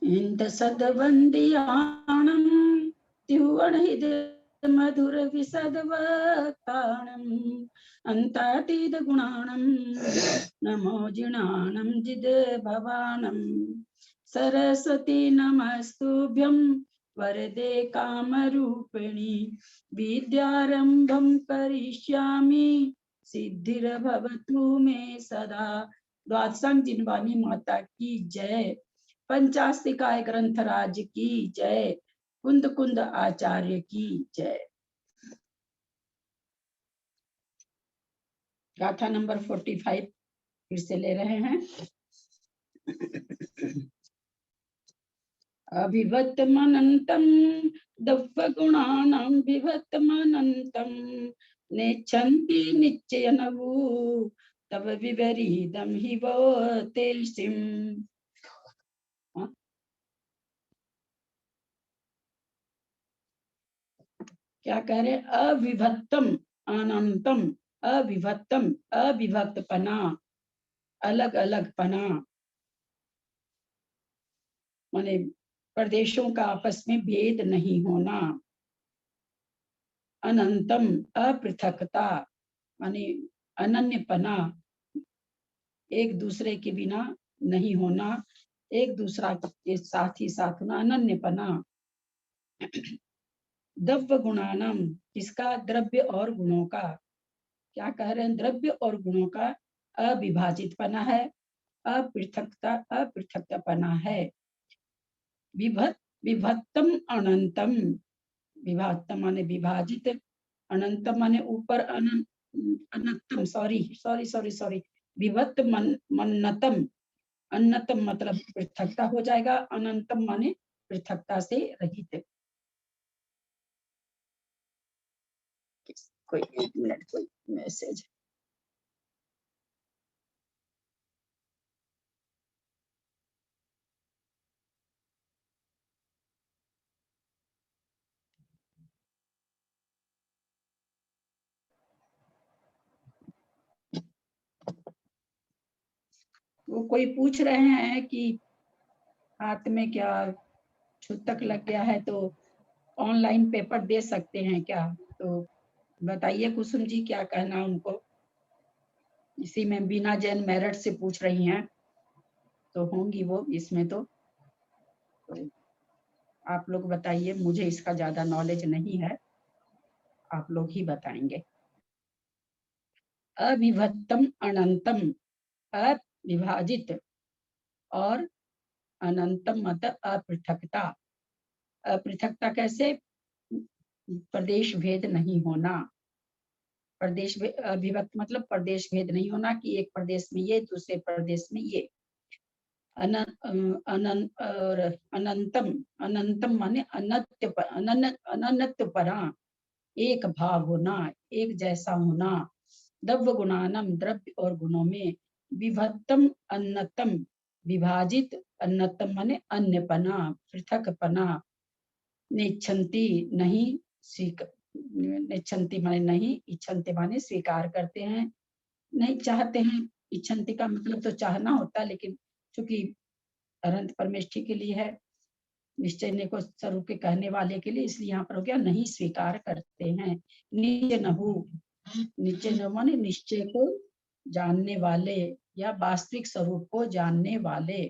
इंद सदवंदियाणं त्युवणहिद मधुर विसदवक्ताणं अंतातीत गुणाणं नमो जिणाणं जिद भवानं सरस्वती नमस्तुभ्यं वरदे कामरूपिणी विद्यारंभं करिष्यामि सिद्धिर्भवतु मे सदा। द्वादशांग जिनवानी माता की जय। पंचास्तिकाय ग्रंथराज की जय। कुंद कुंद आचार्य की जय। गाथा नंबर 45 फिर से ले रहे हैं। अभिवत्तमनन्तं दव्यगुणानां विभत्तमनन्तं नेच्छन्ति निश्चयनवु तव विपरीतं हि वो तेल्सिम्। क्या कह रहे? अविभक्तम अनंतम, अविभक्तम अविभक्त पना, अलग अलग पना, माने प्रदेशों का आपस में भेद नहीं होना। अनंतम अपृथकता, माने अनन्य पना, एक दूसरे के बिना नहीं होना, एक दूसरा के साथ ही साथ होना, अनन्य पना। द्रव्य गुणानम, किसका? द्रव्य और गुणों का। क्या कह रहे हैं? द्रव्य और गुणों का अविभाजित पना है, अपृथकता है। विभक्तम अनंतम, विभक्तम माने विभाजित, अनंतम माने ऊपर, अनंतम सॉरी विभक्त मन्नतम, अन्नतम मतलब पृथकता हो जाएगा, अनंतम माने पृथकता से रहित। कोई एक मिनट, कोई मैसेज। वो कोई पूछ रहे हैं कि हाथ में क्या छूतक लग गया है तो ऑनलाइन पेपर दे सकते हैं क्या? तो बताइए कुसुम जी, क्या कहना उनको। इसी में बीना जैन मेरठ से पूछ रही हैं, तो होंगी वो इसमें। तो आप लोग बताइए, मुझे इसका ज्यादा नॉलेज नहीं है, आप लोग ही बताएंगे। अविभक्तम अनंतम, अविभाजित, और अनंतम मतलब अपृथकता। अपृथकता कैसे? प्रदेश भेद नहीं होना। प्रदेश अविभक्त मतलब प्रदेश भेद नहीं होना कि एक प्रदेश में ये, दूसरे प्रदेश में ये। अनंतम, अनंतम माने अनन्त परा, एक भाव होना, एक जैसा होना। द्रव्य गुणानम, द्रव्य और गुणों में। विभक्तम अन्नतम, विभाजित, अन्नतम माने अन्यपना, पृथकपना। नेच्छन्ति नहीं, नेच्छन्ति माने नहीं, इच्छन्ति माने स्वीकार करते हैं, नहीं चाहते हैं। इच्छन्ति का मतलब तो चाहना होता, लेकिन चूंकि अनंत परमेष्ठी के लिए है, निश्चय ने को स्वरूप के कहने वाले के लिए, इसलिए यहाँ पर हो गया नहीं स्वीकार करते हैं। निश्चय नहु, निश्चय न माने निश्चय को जानने वाले या वास्तविक स्वरूप को जानने वाले।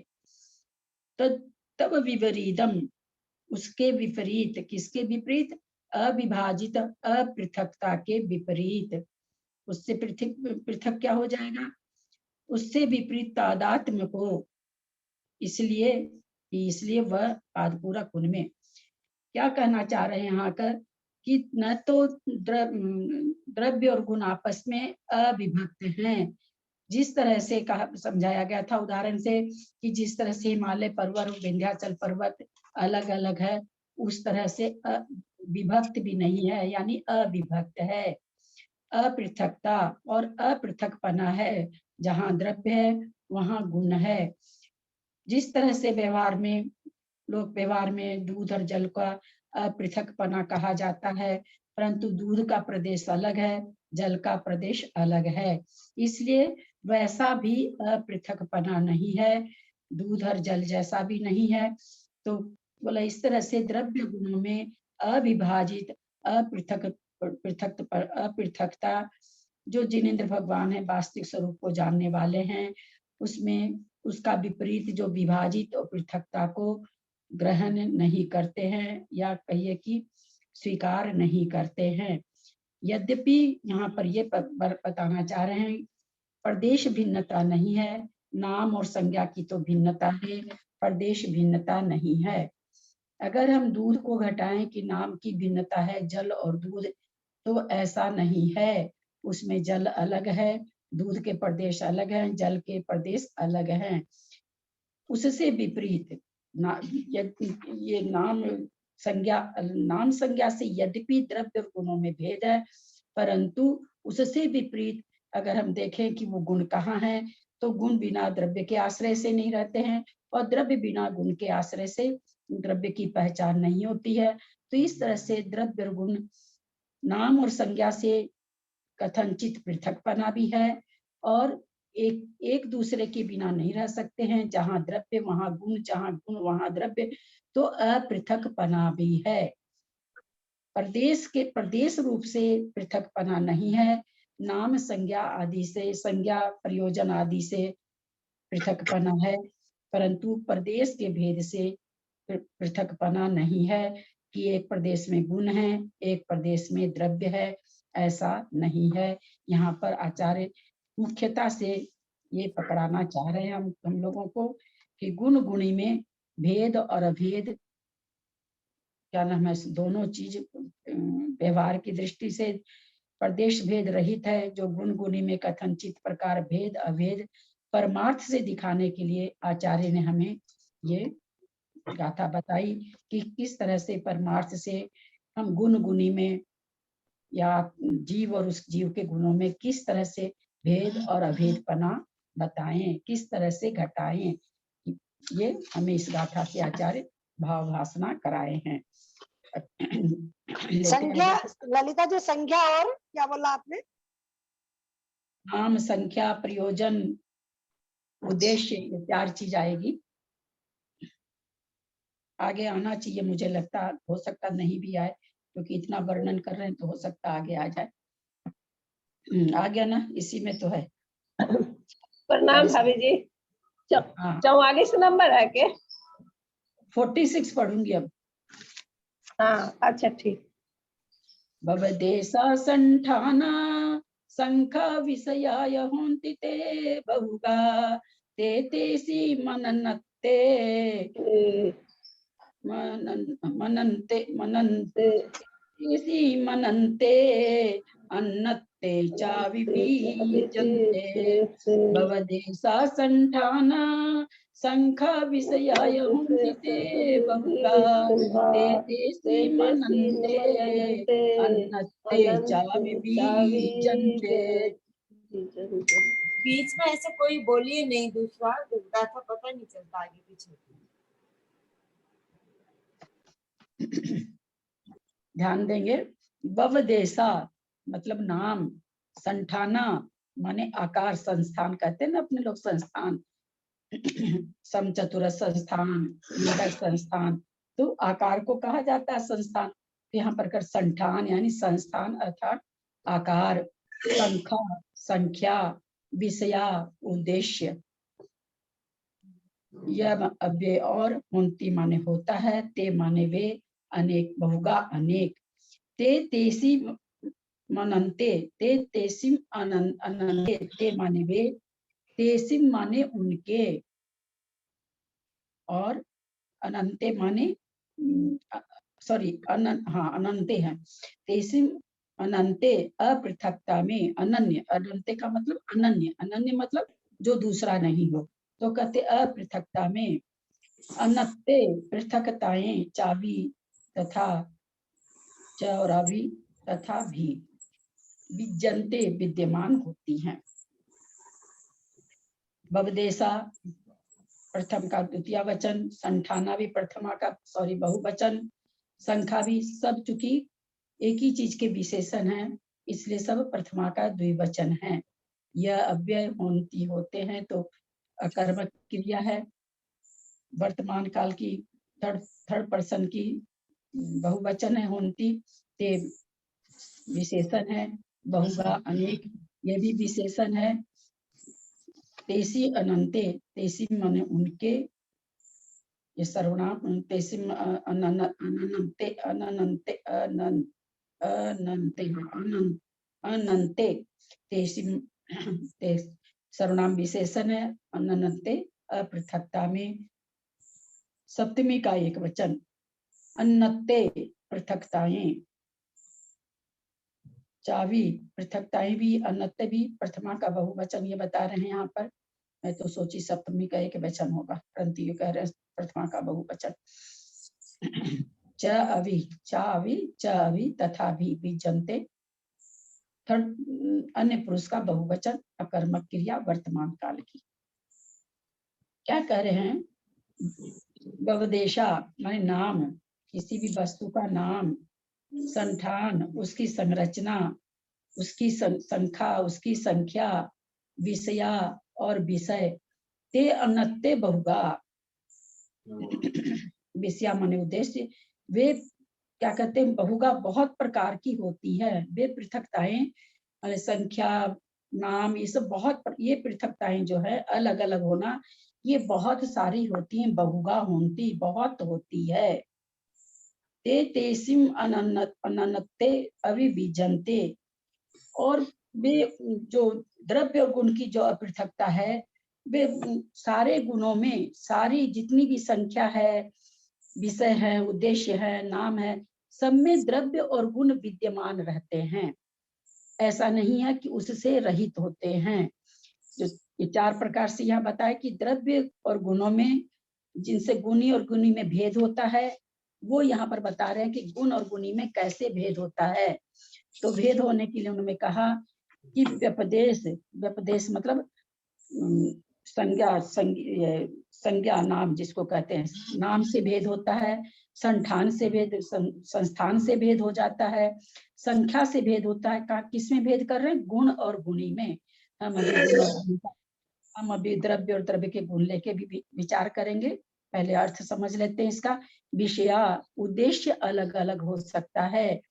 तब विपरीतम, उसके विपरीत, किसके विपरीत? अविभाजित अपृथकता के विपरीत। उससे पृथक पृथक क्या हो जाएगा? उससे विपरीत तादात्म्य को। इसलिए वह पादपूरक उनमें क्या कहना चाह रहे हैं यहाँ कर कि न तो द्रव्य और गुण आपस में अविभक्त हैं। जिस तरह से कहा, समझाया गया था उदाहरण से कि जिस तरह से हिमालय पर्वत और विंध्याचल पर्वत अलग अलग है, उस तरह से विभक्त भी नहीं है, यानी अविभक्त है। अपृथकता और अपृथकपना है। जहाँ द्रव्य है वहाँ गुण है। जिस तरह से व्यवहार में, लोक व्यवहार में दूध और जल का अपृथकपना कहा जाता है, परंतु दूध का प्रदेश अलग है, जल का प्रदेश अलग है। इसलिए वैसा भी अपृथकपना नहीं है, दूध और जल जैसा भी नहीं है। तो बोला इस तरह से द्रव्य गुणों में अविभाजित अपृथकता जो जिनेंद्र भगवान है वास्तविक स्वरूप को जानने वाले हैं, उसमें उसका विपरीत जो विभाजित और पृथकता को ग्रहण नहीं करते हैं, या कहिए कि स्वीकार नहीं करते हैं। यद्यपि यहाँ पर ये बताना चाह रहे हैं, प्रदेश भिन्नता नहीं है, नाम और संज्ञा की तो भिन्नता है, प्रदेश भिन्नता नहीं है। अगर हम दूध को घटाएं कि नाम की भिन्नता है जल और दूध, तो ऐसा नहीं है। उसमें जल अलग है, दूध के प्रदेश अलग हैं, जल के प्रदेश अलग हैं। उससे विपरीत ये नाम संज्ञा से यद्यपि द्रव्य गुणों में भेद है, परंतु उससे विपरीत अगर हम देखें कि वो गुण कहाँ हैं, तो गुण बिना द्रव्य के आश्रय से नहीं रहते हैं, और द्रव्य बिना गुण के आश्रय से द्रव्य की पहचान नहीं होती है। तो इस तरह से द्रव्य गुण नाम और संज्ञा से कथनचित पृथकपना भी है, और एक दूसरे के बिना नहीं रह सकते हैं। जहाँ द्रव्य वहाँ गुण, जहाँ गुण वहाँ द्रव्य, तो अपृथकपना भी है। प्रदेश रूप से पृथकपना नहीं है, नाम संज्ञा आदि से, संज्ञा प्रयोजन आदि से पृथकपना है, परंतु प्रदेश के भेद से पृथकपना नहीं है कि एक प्रदेश में गुण है, एक प्रदेश में द्रव्य है, ऐसा नहीं है। यहाँ पर आचार्य मुख्यता से ये पकड़ाना चाह रहे हैं हम लोगों को कि गुण गुणी में भेद और अभेद क्या नाम है, दोनों चीज व्यवहार की दृष्टि से प्रदेश भेद रहित है। जो गुण गुणी में कथनचित प्रकार भेद अभेद परमार्थ से दिखाने के लिए आचार्य ने हमें ये गाथा बताई कि किस तरह से परमार्थ से हम गुण गुणी में या जीव और उस जीव के गुणों में किस तरह से भेद और अभेदपना बताएं, किस तरह से घटाएं। ये हमें इस गाथा से आचार्य भाव भाषणा कराए हैं। संज्ञा ललिता जी, संज्ञा और क्या बोला आपने? नाम संख्या प्रयोजन उद्देश्य, ये 4 चीज आएगी। आगे आना चाहिए, मुझे लगता हो सकता नहीं भी आए, क्योंकि इतना वर्णन कर रहे हैं तो हो सकता आगे आ जाए। आ गया ना, इसी में तो है। प्रणाम भाभी जी। 44 नंबर है के? 46 पढ़ूंगी अब। हाँ अच्छा ठीक। भवदेशा संठाना संख विषयाय होन्ति ते बहुगा ते तेसी मननते मनन्ते अन्नत्ते च विबीजन्ते भवदेशा संठाना संख विषयाय होन्ति ते बहुगा ते तेसी मनन्ते अन्नत्ते च विबीजन्ते। बीच में ऐसे कोई बोलिए नहीं, दूसरा गाथा पता नहीं चलता आगे पीछे। ध्यान देंगे। बवदेशा मतलब नाम, संठाना माने आकार, संस्थान कहते हैं ना अपने लोग संस्थान, समचतुर संस्थान, निदक संस्थान, तो आकार को कहा जाता है संस्थान। तो यहाँ पर कर संठान यानी संस्थान अर्थात आकार, संख्या संख्या, विषया उद्देश्य, यह अव्यय और होन्ति माने होता है, ते माने वे, अनेक बहुगा अनेक, ते तेसी मनन्ते, ते तेसिम अनन्ते, ते माने वे, तेसिम माने उनके, और अनंते माने सॉरी अनंते हैं। तेसिम अनंते अपृथकता में, अनन्य, अनंते का मतलब अनन्य, अनन्य मतलब जो दूसरा नहीं हो, तो कहते अपृथकता में, अनत्ते पृथकताएं, चाबी तथा च और अभी तथा भी, विजन्ते विद्यमान होती हैं। बवदेशा प्रथम का द्वितीय वचन, संठाना भी प्रथमा का बहुवचन, संख्या भी, सब चूंकि एक ही चीज के विशेषण हैं, इसलिए सब प्रथमा का द्विवचन है। यह अव्यय होती होते हैं तो अकर्मक क्रिया है। वर्तमान काल की थर्ड पर्सन की बहुवचन है होती, ते विशेषण है। बहुगा अनेक, ये भी विशेषण है। तेसी अनंते, तेसी माने उनके, ये सर्वनाम। तेसी अनंते अनंते अनंते अनंते, तेसी सर्वनाम विशेषण है। अनंते अपृथकता में सप्तमी का एक वचन। अन्नते पृथकताएं, चावी पृथकताएं भी, अन्नते भी प्रथमा का बहुवचन ये बता रहे हैं यहाँ पर। मैं तो सोची सप्तमी का एक वचन होगा, परंतु ये कह रहे प्रथमा का बहुवचन। च अवि, चा अवि, च अवि तथा भी, बीजंते थर्ड अन्य पुरुष का बहुवचन, अकर्मक क्रिया वर्तमान काल की। क्या कह रहे हैं? व्यवदेशा माने नाम, किसी भी वस्तु का नाम। संठान उसकी संरचना, उसकी संख्या, उसकी संख्या। विषया और विषय। ते अनत्ते बहुगा, विषया माने उद्देश्य। वे क्या कहते हैं? बहुगा बहुत प्रकार की होती है। वे पृथकताएं, संख्या, नाम, ये सब बहुत ये पृथकताएं जो है अलग अलग होना, ये बहुत सारी होती हैं। बहुगा होती बहुत होती है। ते तेसिम अनन्नते अविबीजन्ते, और वे जो द्रव्य और गुण की जो अपृथकता है, वे सारे गुणों में, सारी जितनी भी संख्या है, विषय है, उद्देश्य है, नाम है, सब में द्रव्य और गुण विद्यमान रहते हैं। ऐसा नहीं है कि उससे रहित होते हैं। जो ये चार प्रकार से यहाँ बताया कि द्रव्य और गुणों में, जिनसे गुणी और गुणी में भेद होता है, वो यहाँ पर बता रहे हैं कि गुण और गुणी में कैसे भेद होता है। तो भेद होने के लिए उन्होंने कहा कि व्यपदेश, व्यपदेश मतलब संज्ञा, संज्ञा नाम जिसको कहते हैं, नाम से भेद होता है। संठान से भेद, संस्थान से भेद हो जाता है। संख्या से भेद होता है। कहा किसमें भेद कर रहे हैं? गुण और गुणी में। हम अभी द्रव्य और द्रव्य के गुण लेके भी विचार करेंगे। पहले अर्थ समझ लेते हैं इसका। विषया, उद्देश्य अलग अलग हो सकता है।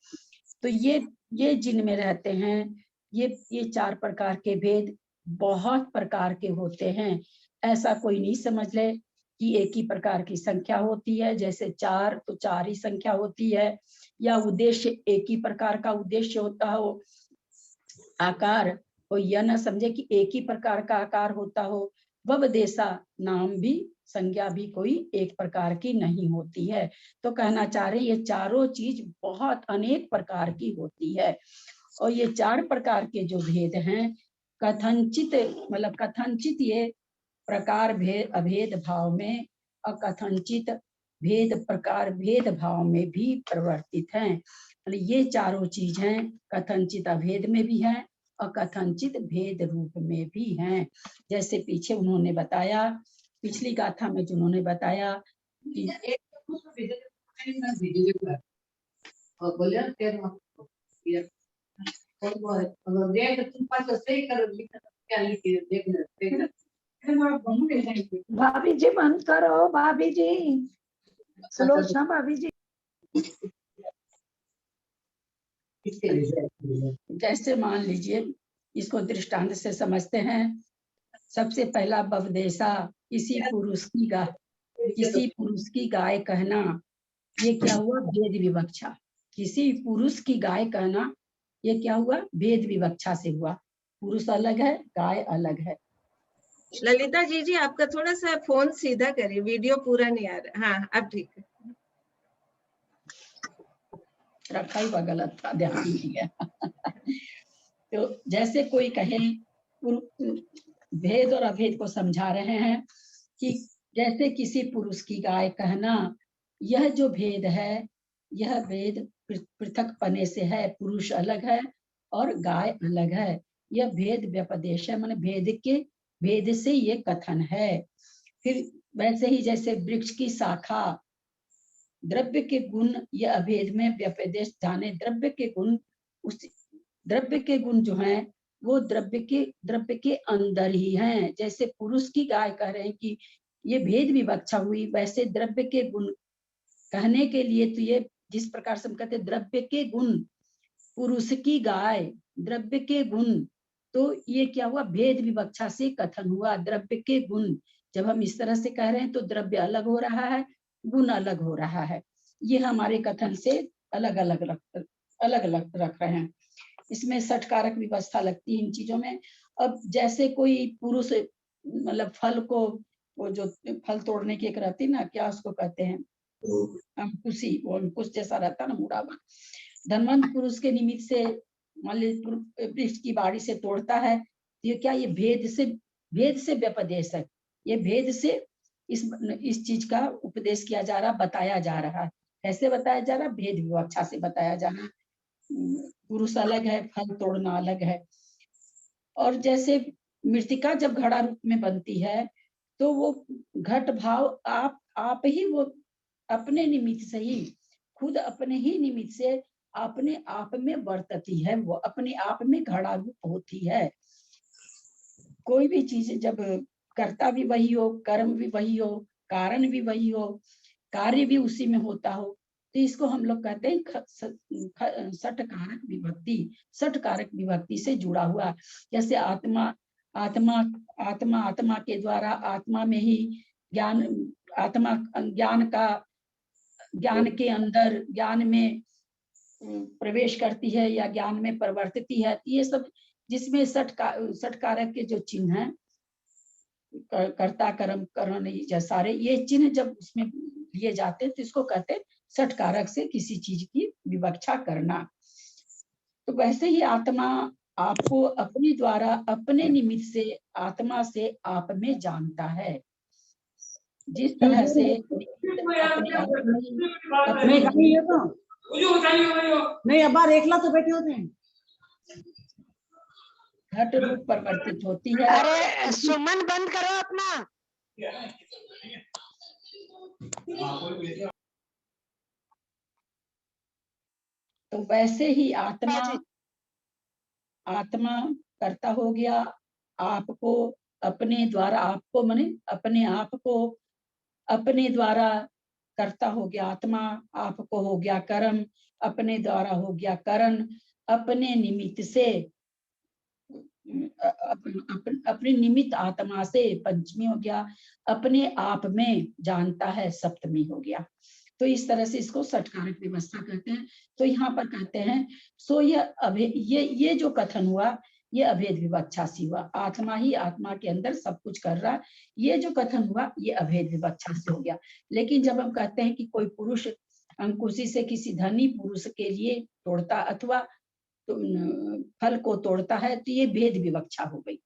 तो ये जिनमें रहते हैं, ये चार प्रकार के भेद बहुत प्रकार के होते हैं। ऐसा कोई नहीं समझ ले कि एक ही प्रकार की संख्या होती है, जैसे चार तो चार ही संख्या होती है, या उद्देश्य एक ही प्रकार का उद्देश्य होता हो। आकार, कोई यह न समझे कि एक ही प्रकार का आकार होता हो। ववदेशा, नाम भी, संज्ञा भी कोई एक प्रकार की नहीं होती है। तो कहना चाह रहे ये चारों चीज बहुत अनेक प्रकार की होती है। और ये चार प्रकार के जो भेद हैं, कथनचित मतलब कथनचित ये प्रकार भेद अभेद भाव में, अकथनचित भेद प्रकार भेद भाव में भी परिवर्तित हैं। ये चारों चीज हैं, कथनचित अभेद में भी हैं और कथनचित भेद रूप में भी हैं। जैसे पीछे उन्होंने बताया, पिछली गाथा में जिन्होंने बताया कि भाभी जी बंद करो, भाभी जी सुलोचना भाभी जी। जैसे मान लीजिए, इसको दृष्टांत से समझते हैं। सबसे पहला बवदेशा, किसी पुरुष की गाय कहना। ये क्या हुआ? भेद विवक्षा। किसी पुरुष की गाय कहना, ये क्या हुआ? भेद विवक्षा से हुआ। पुरुष अलग है, गाय अलग है। ललिता जी आपका थोड़ा सा फोन सीधा करिए, वीडियो पूरा नहीं आ रहा। हाँ अब ठीक है। रखा हुआ गलत था, ध्यान नहीं है। तो जैसे कोई कहे, भेद और अभेद को समझा रहे हैं कि जैसे किसी पुरुष की गाय कहना, यह जो भेद है, यह भेद पृथक पने से है। पुरुष अलग है और गाय अलग है। यह भेद व्यपदेश है, माने भेद से ये कथन है। फिर वैसे ही जैसे वृक्ष की शाखा, द्रव्य के गुण, यह अभेद में व्यपदेश जाने। द्रव्य के गुण, उस द्रव्य के गुण जो हैं वो द्रव्य के अंदर ही हैं। जैसे पुरुष की गाय कह रहे हैं कि ये भेद विवक्षा हुई, वैसे द्रव्य के गुण कहने के लिए तो ये जिस प्रकार से हम कहते हैं द्रव्य के गुण, पुरुष की गाय, द्रव्य के गुण, तो ये क्या हुआ, भेद विवक्षा से कथन हुआ। द्रव्य के गुण जब हम इस तरह से कह रहे हैं तो द्रव्य अलग हो रहा है, गुण अलग हो रहा है। ये हमारे कथन से अलग अलग रख रहे हैं। इसमें षटकारक व्यवस्था लगती है इन चीजों में। अब जैसे कोई पुरुष मतलब फल को, वो जो फल तोड़ने की एक रहती ना, क्या उसको कहते हैं, अंकुशी, वो अंकुश जैसा रहता ना मुड़ावा, धनवंत पुरुष के निमित्त से मान लीजिए वृक्ष की बाड़ी से तोड़ता है, तो ये क्या, ये भेद से व्यपदेश है। ये भेद से इस चीज का उपदेश किया जा रहा, बताया जा रहा है। कैसे बताया जा रहा, भेद विवक्षा से बताया जा रहा है। पुरुष अलग है, फल तोड़ना अलग है। और जैसे मृतिका जब घड़ा रूप में बनती है तो वो घट भाव आप ही वो अपने निमित्त से ही, खुद अपने ही निमित्त से अपने आप में वर्तती है, वो अपने आप में घड़ा रूप होती है। कोई भी चीज जब कर्ता भी वही हो, कर्म भी वही हो, कारण भी वही हो, कार्य भी उसी में होता हो, तो इसको हम लोग कहते हैं षटकारक विभक्ति। षटकारक विभक्ति से जुड़ा हुआ, जैसे आत्मा आत्मा आत्मा आत्मा के द्वारा आत्मा में ही ज्ञान, आत्मा ज्ञान के अंदर ज्ञान में प्रवेश करती है या ज्ञान में परिवर्तित है। ये सब जिसमें षटकारक के जो चिन्ह हैं, कर्ता कर्म करण सारे ये चिन्ह जब उसमें लिए जाते हैं तो इसको कहते हैं षटकारक से किसी चीज की विवक्षा करना। तो वैसे ही आत्मा आपको अपने द्वारा अपने निमित्त से आत्मा से आप में जानता है। जिस तरह से नहीं अब्बा रेखला तो बैठे होते हैं, घट रूप परिवर्तित होती है। अरे सुमन बंद करो अपना। तो वैसे ही आत्मा कर्ता हो गया, आपको अपने द्वारा, आपको माने अपने आप को अपने द्वारा कर्ता हो गया आत्मा, आपको हो गया कर्म, अपने द्वारा हो गया करण, अपने निमित्त से अपने निमित्त आत्मा से पंचमी हो गया, अपने आप में जानता है सप्तमी हो गया। तो इस तरह से इसको षटकारक व्यवस्था कहते हैं। तो यहाँ पर कहते हैं सो ये जो कथन हुआ ये अभेद विवक्षा से हुआ, आत्मा ही आत्मा के अंदर सब कुछ कर रहा, ये जो कथन हुआ ये अभेद विवक्षा से हो गया। लेकिन जब हम कहते हैं कि कोई पुरुष अंकुशी से किसी धनी पुरुष के लिए तोड़ता अथवा तो फल को तोड़ता है तो ये भेद विवक्षा हो गई।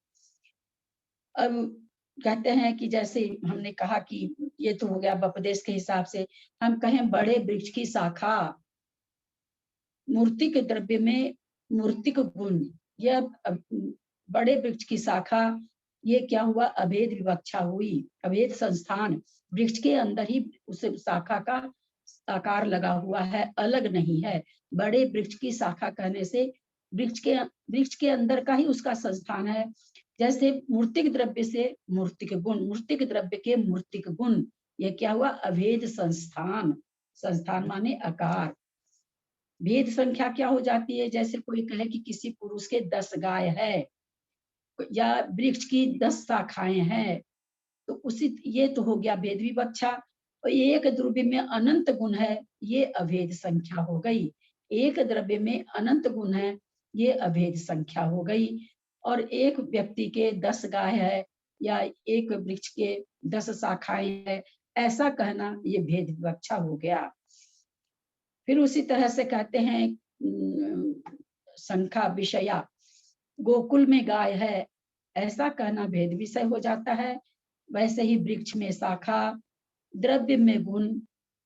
अब कहते हैं कि जैसे हमने कहा कि ये तो हो गया उपदेश के हिसाब से, हम कहें बड़े वृक्ष की शाखा, मूर्तिक द्रव्य में मूर्तिक गुण, यह बड़े वृक्ष की शाखा, ये क्या हुआ, अभेद विवक्षा हुई, अभेद संस्थान, वृक्ष के अंदर ही उस शाखा का आकार लगा हुआ है, अलग नहीं है। बड़े वृक्ष की शाखा कहने से वृक्ष के अंदर का ही उसका संस्थान है। जैसे मूर्तिक द्रव्य से मूर्तिक गुण, मूर्तिक द्रव्य के मूर्तिक गुण, ये क्या हुआ, अभेद संस्थान, संस्थान माने आकार। भेद संख्या क्या हो जाती है, जैसे कोई कहे कि किसी पुरुष के 10 गाय है या वृक्ष की 10 शाखाएं हैं, तो उसी ये तो हो गया भेद विवक्षा। और एक द्रव्य में अनंत गुण है, ये अभेद संख्या हो गई। एक द्रव्य में अनंत गुण है, ये अभेद संख्या हो गई। और एक व्यक्ति के 10 गाय है या एक वृक्ष के 10 शाखाएं है, ऐसा कहना ये भेद विवक्षा हो गया। फिर उसी तरह से कहते हैं संख्या विषया, गोकुल में गाय है, ऐसा कहना भेद विषय हो जाता है। वैसे ही वृक्ष में शाखा, द्रव्य में गुण,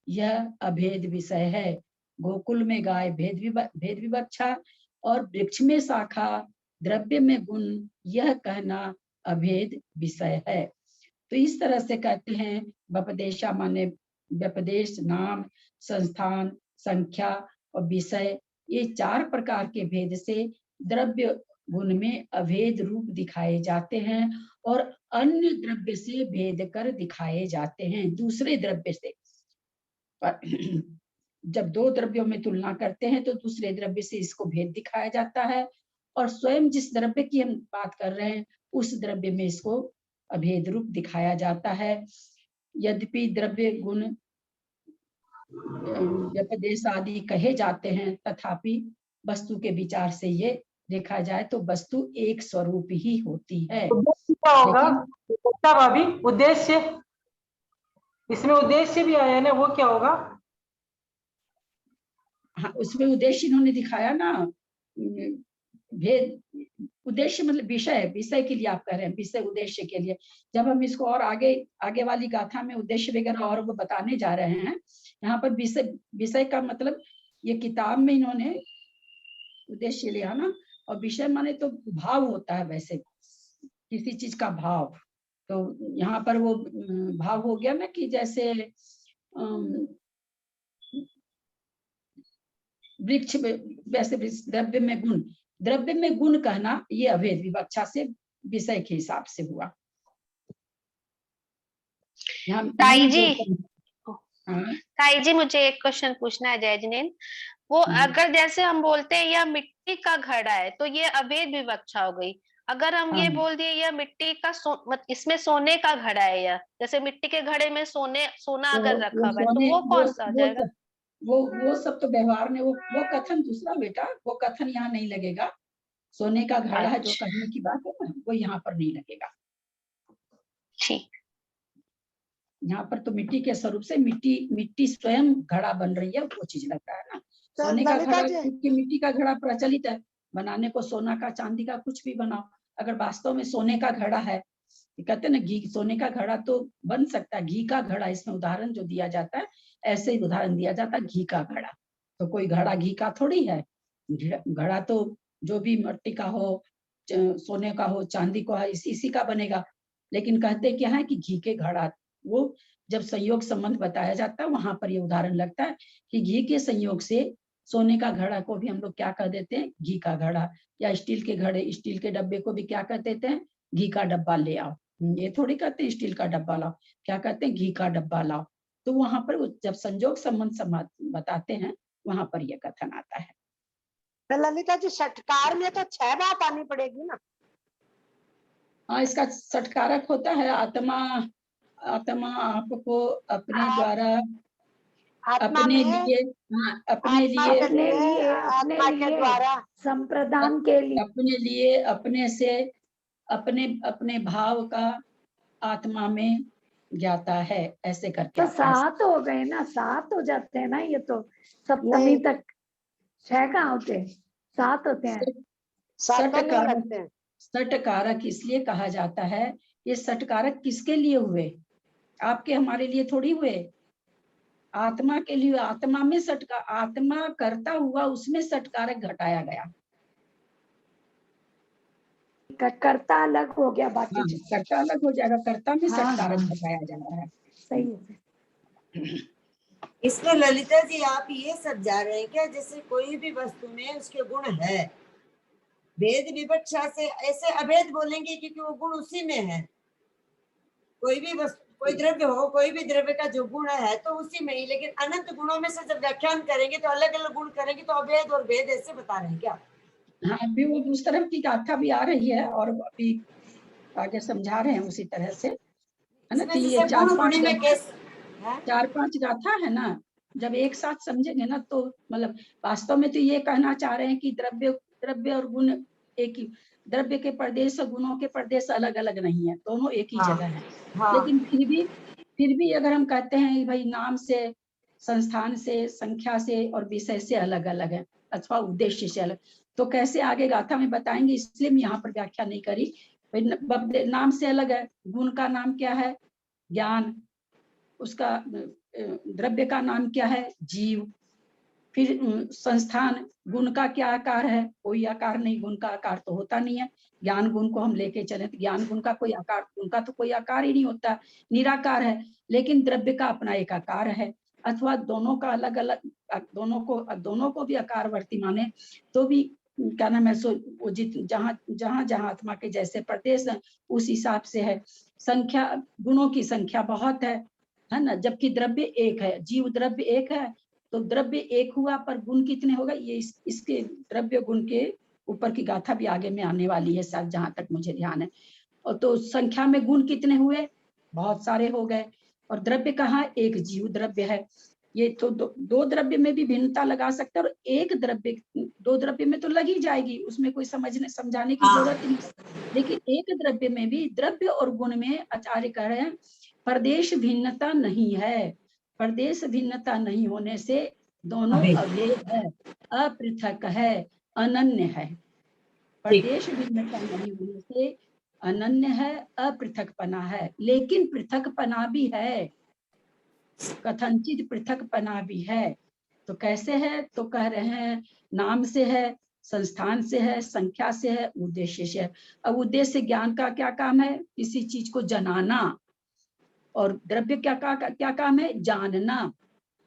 यह अभेद विषय है। गोकुल में गाय भेद विवक्षा और वृक्ष में शाखा, द्रव्य में गुण, यह कहना अभेद विषय है। तो इस तरह से कहते हैं व्यपदेशा माने व्यपदेश, नाम, संस्थान, संख्या और विषय, ये 4 प्रकार के भेद से द्रव्य गुण में अभेद रूप दिखाए जाते हैं और अन्य द्रव्य से भेद कर दिखाए जाते हैं, दूसरे द्रव्य से। जब दो द्रव्यों में तुलना करते हैं तो दूसरे द्रव्य से इसको भेद दिखाया जाता है, और स्वयं जिस द्रव्य की हम बात कर रहे हैं उस द्रव्य में इसको अभेद रूप दिखाया जाता है। यद्यपि द्रव्य गुण व्यपदेश आदि कहे जाते हैं, तथापि वस्तु के विचार से ये देखा जाए तो वस्तु एक स्वरूप ही होती है। उद्देश्य क्या होगा लेकिन भाभी? उद्देश्य, इसमें उद्देश्य भी आया ना, वो क्या होगा? हाँ, उसमें उद्देश्य इन्होंने दिखाया ना, भेद। उद्देश्य मतलब विषय, विषय के लिए आप कह रहे हैं, विषय उद्देश्य के लिए। जब हम इसको और आगे वाली गाथा में उद्देश्य वगैरह और वो बताने जा रहे हैं, यहाँ पर विषय का मतलब ये किताब में इन्होंने उद्देश्य लिया ना, और विषय माने तो भाव होता है, वैसे किसी चीज का भाव। तो यहाँ पर वो भाव हो गया ना कि जैसे वृक्ष, वैसे द्रव्य में गुण कहना ये अभेद विवक्षा से विषय के हिसाब से हुआ। ताई जी, हाँ, ताई जी मुझे एक क्वेश्चन पूछना है जय जिनेन। वो अगर जैसे हम बोलते हैं यह मिट्टी का घड़ा है तो ये अभेद विवक्षा हो गई। अगर हम ये बोल दिए यह मिट्टी का इसमें सोने का घड़ा है, या जैसे मिट्टी के घड़े में सोना अगर रखा हुआ है तो वो कौन सा आ जाएगा? वो सब तो व्यवहार में वो कथन दूसरा बेटा, वो कथन यहाँ नहीं लगेगा। सोने का घड़ा है जो कहने की बात है ना, वो यहाँ पर नहीं लगेगा। ठीक, यहाँ पर तो मिट्टी के स्वरूप से मिट्टी स्वयं घड़ा बन रही है, वो चीज लगता है ना। सोने का घड़ा, क्योंकि मिट्टी का घड़ा प्रचलित है बनाने को, सोना का चांदी का कुछ भी बनाओ। अगर वास्तव में सोने का घड़ा है, कहते हैं ना घी, सोने का घड़ा तो बन सकता है, घी का घड़ा इसमें उदाहरण जो दिया जाता है, ऐसे ही उदाहरण दिया जाता है घी का घड़ा। तो कोई घड़ा घी का थोड़ी है, घड़ा तो जो भी मिट्टी का हो, सोने का हो, चांदी का हो, इसी का बनेगा। लेकिन कहते क्या है कि घी के घड़ा, वो जब संयोग संबंध बताया जाता है वहां पर ये उदाहरण लगता है कि घी के संयोग से सोने का घड़ा को भी हम लोग क्या कह देते हैं, घी का घड़ा। या स्टील के घड़े, स्टील के डब्बे को भी क्या कह देते हैं, घी का डब्बा ले आओ। ये थोड़ी कहते हैं स्टील का डब्बा लाओ, क्या कहते हैं, घी का डब्बा लाओ। तो वहां पर जब संयोग संबंध बताते हैं वहां पर यह कथन आता है। तो ललिता जी षटकार में तो 6 बात आनी पड़ेगी ना? हाँ, इसका षटकारक होता है आत्मा आपको अपने द्वारा, अपने लिए, अपने के द्वारा, संप्रदान के लिए, अपने लिए, अपने से, अपने भाव का आत्मा में ज्ञाता है, ऐसे करके। तो 7 हो गए ना, 7 हो जाते हैं ना, ये तो सप्तमी तक 6 कहाँ होते, 7 होते हैं। षटकारक इसलिए कहा जाता है, ये षटकारक किसके लिए हुए, आपके हमारे लिए थोड़ी हुए, आत्मा के लिए। आत्मा में आत्मा करता हुआ उसमें षटकारक घटाया गया। कर्ता अलग हो गया, बाकी हाँ, कर्ता अलग हो जाएगा, कर्ता में हाँ, षटकारक घटाया जा रहा है। सही है। इसमें ललिता जी आप ये सब जा रहे हैं क्या, जैसे कोई भी वस्तु में उसके गुण है, भेद विवक्षा से ऐसे अभेद बोलेंगे क्योंकि वो गुण उसी में है। कोई भी वस्तु, कोई द्रव्य हो, कोई भी द्रव्य का जो गुण है तो उसी में ही, लेकिन अनंत गुणों में से जब व्याख्यान करेंगे तो अलग अलग गुण करेंगे, तो अभेद और भेद ऐसे बता रहे हैं क्या? हाँ, अभी वो उस तरफ की गाथा भी आ रही है और अभी आगे समझा रहे हैं उसी तरह से, है ना। तो ये 4-5 गाथा है ना, जब एक साथ समझेंगे ना तो मतलब वास्तव में तो ये कहना चाह रहे हैं कि द्रव्य और गुण एक ही, द्रव्य के प्रदेश और गुणों के प्रदेश अलग अलग नहीं है, दोनों एक ही जगह है। लेकिन फिर भी अगर हम कहते हैं भाई नाम से, संस्थान से, संख्या से और विषय से अलग अलग है, अथवा उद्देश्य से अलग, तो कैसे आगे गाथा में बताएंगे, इसलिए मैं यहाँ पर व्याख्या नहीं करी। नाम से अलग है, गुण का नाम क्या है, ज्ञान, उसका द्रव्य का नाम क्या है, जीव। फिर संस्थान, गुण का क्या आकार है, कोई आकार नहीं, गुण का आकार तो होता नहीं है। ज्ञान गुण को हम लेके चले तो ज्ञान गुण का कोई आकार, उनका तो कोई आकार ही नहीं होता, निराकार है। लेकिन द्रव्य का अपना एक आकार है, अथवा दोनों का अलग अलग, दोनों को भी आकारवर्ती माने तो भी क्या नाम है सो वो जहाँ जहाँ जहाँ आत्मा के जैसे प्रदेश है उस हिसाब से है। संख्या, गुणों की संख्या बहुत है ना, जबकि द्रव्य एक है। जीव द्रव्य एक है तो द्रव्य एक हुआ, पर गुण कितने होगा ये इसके द्रव्य गुण के ऊपर की गाथा भी आगे में आने वाली है शायद, जहां तक मुझे ध्यान है। और तो संख्या में गुण कितने हुए, बहुत सारे हो गए। और द्रव्य कहाँ, एक जीव द्रव्य है। ये तो दो द्रव्य में भी भिन्नता लगा सकते हैं, और एक द्रव्य, दो द्रव्य में तो लगी जाएगी, उसमें कोई समझाने की जरूरत नहीं। लेकिन एक द्रव्य में भी, द्रव्य और गुण में आचार्य कह रहे हैं प्रदेश भिन्नता नहीं है। प्रदेश भिन्नता नहीं होने से दोनों अभेद है, अपृथक है, अनन्य है। प्रदेश भिन्नता नहीं होने से अनन्य है, अपृथकपना है। लेकिन पृथकपना भी है, कथनचित पृथकपना भी है। तो कैसे है, तो कह रहे हैं नाम से है, संस्थान से है, संख्या से है, उद्देश्य से है। अब उद्देश्य ज्ञान का क्या काम है, किसी चीज को जनाना, और द्रव्य क्या काम है, जानना।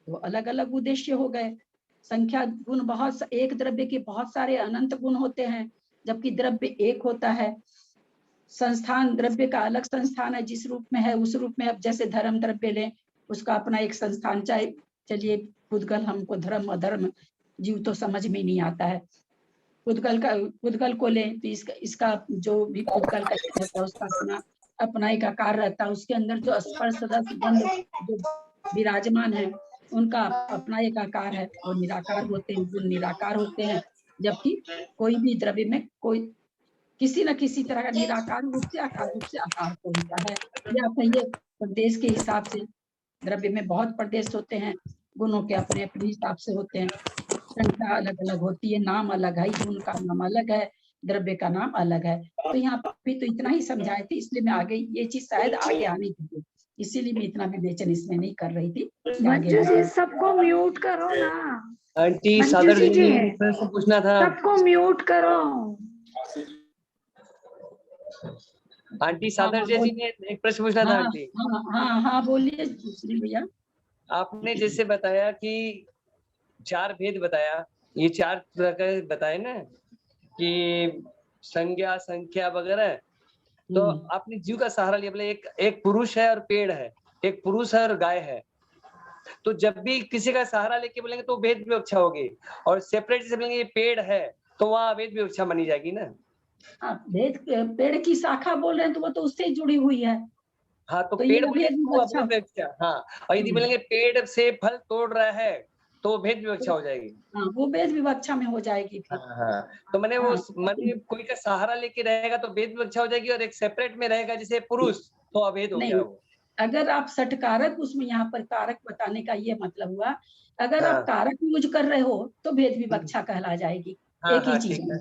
तो अलग अलग उद्देश्य हो गए। संख्या गुण बहुत, एक द्रव्य के बहुत सारे अनंत गुण होते हैं, जबकि द्रव्य एक होता है। संस्थान, द्रव्य का अलग संस्थान है, जिस रूप में है उस रूप में। अब जैसे धर्म द्रव्य लें, उसका अपना एक संस्थान, चाहे चलिए पुद्गल, हमको धर्म अधर्म जीव तो समझ में नहीं आता है। पुद्गल को लें तो इसका जो भी पुद्गल का रहता है उसका अपना एक आकार रहता है, उसके अंदर जो स्पर्श रस गंध जो विराजमान है उनका अपना एक आकार है, और निराकार होते हैं, गुण निराकार होते हैं। जबकि कोई भी द्रव्य में कोई किसी न किसी तरह का निराकार रूप से आकार रूप से आकार को होता है। या कहिए प्रदेश के हिसाब से, द्रव्य में बहुत प्रदेश होते हैं, गुणों के अपने अपने हिसाब से होते हैं, संख्या अलग अलग होती है, नाम अलग है, गुण का नाम अलग है, द्रव्य का नाम अलग है। तो यहाँ पर भी तो इतना ही समझाए थे, इसलिए मैं आगे ये चीज शायद आगे आनी थी, इसीलिए मैं इतना विवेचन इसमें नहीं कर रही थी। मंजू जी सबको म्यूट करो ना। आंटी मंजू सादर जी जी ने प्रश्न पूछना था। सबको म्यूट करो। आंटी सादर जी ने एक प्रश्न पूछना था। आंटी हाँ बोलिए भैया। आपने जैसे बताया कि 4 भेद बताया, ये 4 तरह का बताए ना कि संज्ञा, संख्या वगैरह। तो आपने जीव का सहारा लिया, बोले एक पुरुष है और पेड़ है, एक पुरुष है और गाय है। तो जब भी किसी का सहारा लेके बोलेंगे तो भेद विवक्षा होगी, और सेपरेट से बोलेंगे ये पेड़ है तो वहां भेद विवक्षा मानी जाएगी ना। भेद, पेड़ की शाखा बोल रहे हैं तो वो तो उससे जुड़ी हुई है। हाँ तो पेड़ बोले तो अभेद विवक्षा। हाँ, और यदि बोलेंगे पेड़ से फल तोड़ रहा है तो भेद विवक्षा हो जाएगी। हाँ, वो भेद विवक्षा में हो जाएगी फिर। हाँ, तो मैंने वो मैंने कोई का सहारा लेके रहेगा तो भेद विवक्षा हो जाएगी, और एक सेपरेट में रहेगा जैसे पुरुष तो अभेद हो गया वो। अगर आप षटकारक, उसमें यहाँ पर कारक बताने का ये मतलब हुआ, अगर आप कारक यूज कर रहे हो तो भेद विवक्षा कहला जाएगी, एक ही चीज में।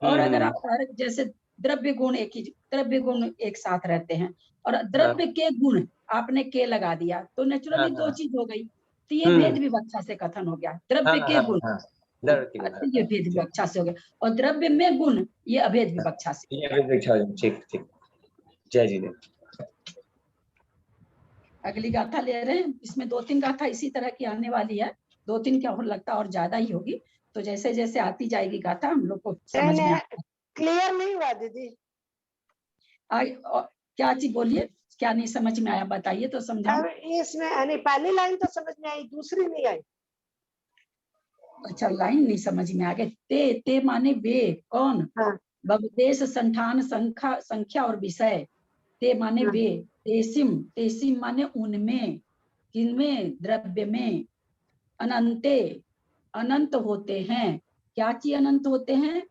और अगर आप कारक, जैसे द्रव्य गुण द्रव्य गुण एक साथ रहते हैं, और द्रव्य के गुण आपने के लगा दिया तो नेचुरली 2 चीज हो गई, तो ये भेद विवक्षा से कथन हो गया। द्रव्य के गुण ये भेद विवक्षा से हो गया, और द्रव्य में गुण ये अभेद विवक्षा से। ठीक। जय जी। अगली गाथा ले रहे हैं, इसमें 2-3 गाथा इसी तरह की आने वाली है, 2-3 क्या और लगता और ज्यादा ही होगी। तो जैसे जैसे आती जाएगी गाथा हम लोग को समझ में क्लियर नहीं हुआ दीदी। क्या चीज बोलिए, क्या नहीं समझ में आया बताइए तो समझाऊं। इसमें पहली लाइन तो समझ में आई, दूसरी नहीं आई। अच्छा, लाइन नहीं समझ में आ गई। ते माने वे, कौन? बहुदेश, संठान, संख्या और विषय। ते माने वे, तेसिम माने उनमें, किनमें, द्रव्य में। अनंते, अनंत होते हैं। क्या चीज अनंत होते हैं?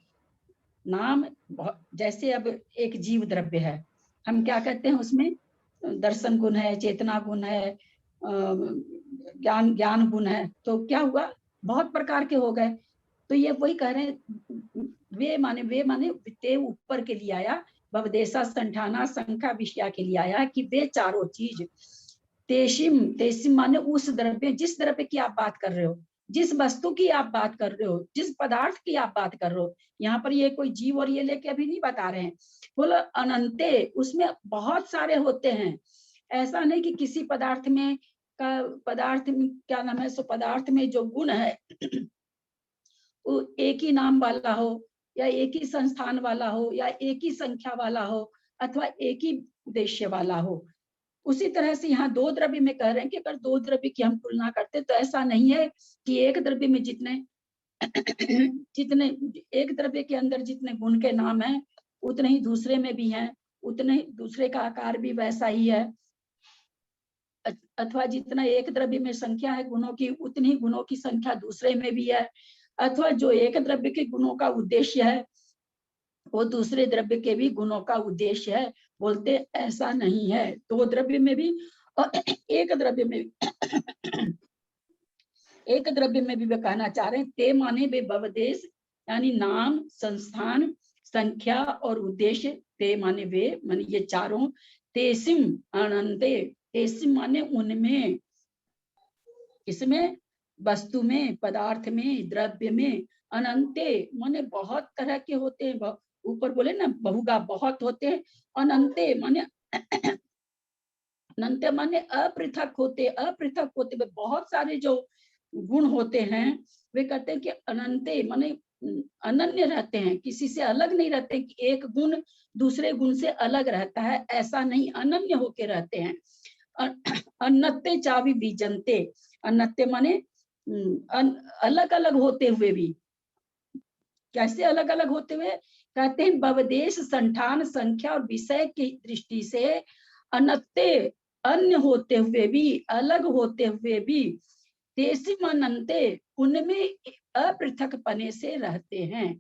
नाम, जैसे अब एक जीव द्रव्य है, हम क्या कहते हैं उसमें? दर्शन गुण है, चेतना गुण है, ज्ञान गुण है। तो क्या हुआ, बहुत प्रकार के हो गए। तो ये वही कह रहे हैं, वे माने ते ऊपर के लिए आया, भवदेशा, संठाना, संख्या, विषया के लिए आया कि वे चारों चीज। तेसिम माने उस द्रव्य, जिस द्रव्य की आप बात कर रहे हो, जिस वस्तु की आप बात कर रहे हो, जिस पदार्थ की आप बात कर रहे हो। यहाँ पर ये कोई जीव और ये लेके अभी नहीं बता रहे हैं। बोलो अनंते, उसमें बहुत सारे होते हैं। ऐसा नहीं कि किसी पदार्थ में क्या नाम है, सो पदार्थ में जो गुण है वो एक ही नाम वाला हो, या एक ही संस्थान वाला हो या एक ही संख्या वाला हो अथवा एक ही उद्देश्य वाला हो। उसी तरह से यहाँ दो द्रव्य में कह रहे हैं कि अगर दो द्रव्य की हम तुलना करते तो ऐसा नहीं है कि एक द्रव्य में जितने जितने एक द्रव्य के अंदर जितने गुण के नाम हैं उतने ही दूसरे में भी हैं, उतने ही दूसरे का आकार भी वैसा ही है, अथवा जितना एक द्रव्य में संख्या है गुणों की उतनी ही गुणों की संख्या दूसरे में भी है, अथवा जो एक द्रव्य के गुणों का उद्देश्य है वो दूसरे द्रव्य के भी गुणों का उद्देश्य है। बोलते ऐसा नहीं है, दो द्रव्य में भी और एक द्रव्य में एक द्रव्य में भी वे कहना चाह रहे हैं ते माने वे भवदेश यानी नाम, संस्थान, संख्या और उद्देश्य। ते माने वे माने ये चारों, तेसिम अनंते, तेसिम माने उनमें, इसमें वस्तु में, पदार्थ में, द्रव्य में, अनंते माने बहुत तरह के होते हैं, ऊपर बोले ना बहुगा बहुत होते हैं, अनंते माने अनंत माने अपृथक होते, अपृथक होते वे बहुत सारे जो गुण होते हैं वे कहते हैं कि अनंते माने अनन्य रहते हैं, किसी से अलग नहीं रहते कि एक गुण दूसरे गुण से अलग रहता है, ऐसा नहीं, अनन्य होके रहते हैं। अन्नते चावी बीजनते, अन्नते माने अलग अलग होते हुए भी, कैसे अलग अलग होते हुए कहते हैं भवदेश, संठान, संख्या और विषय की दृष्टि से अनत्ते अन्य होते हुए भी, अलग होते हुए भी, तेसिम अनंते उनमें अपृथक पने से रहते हैं।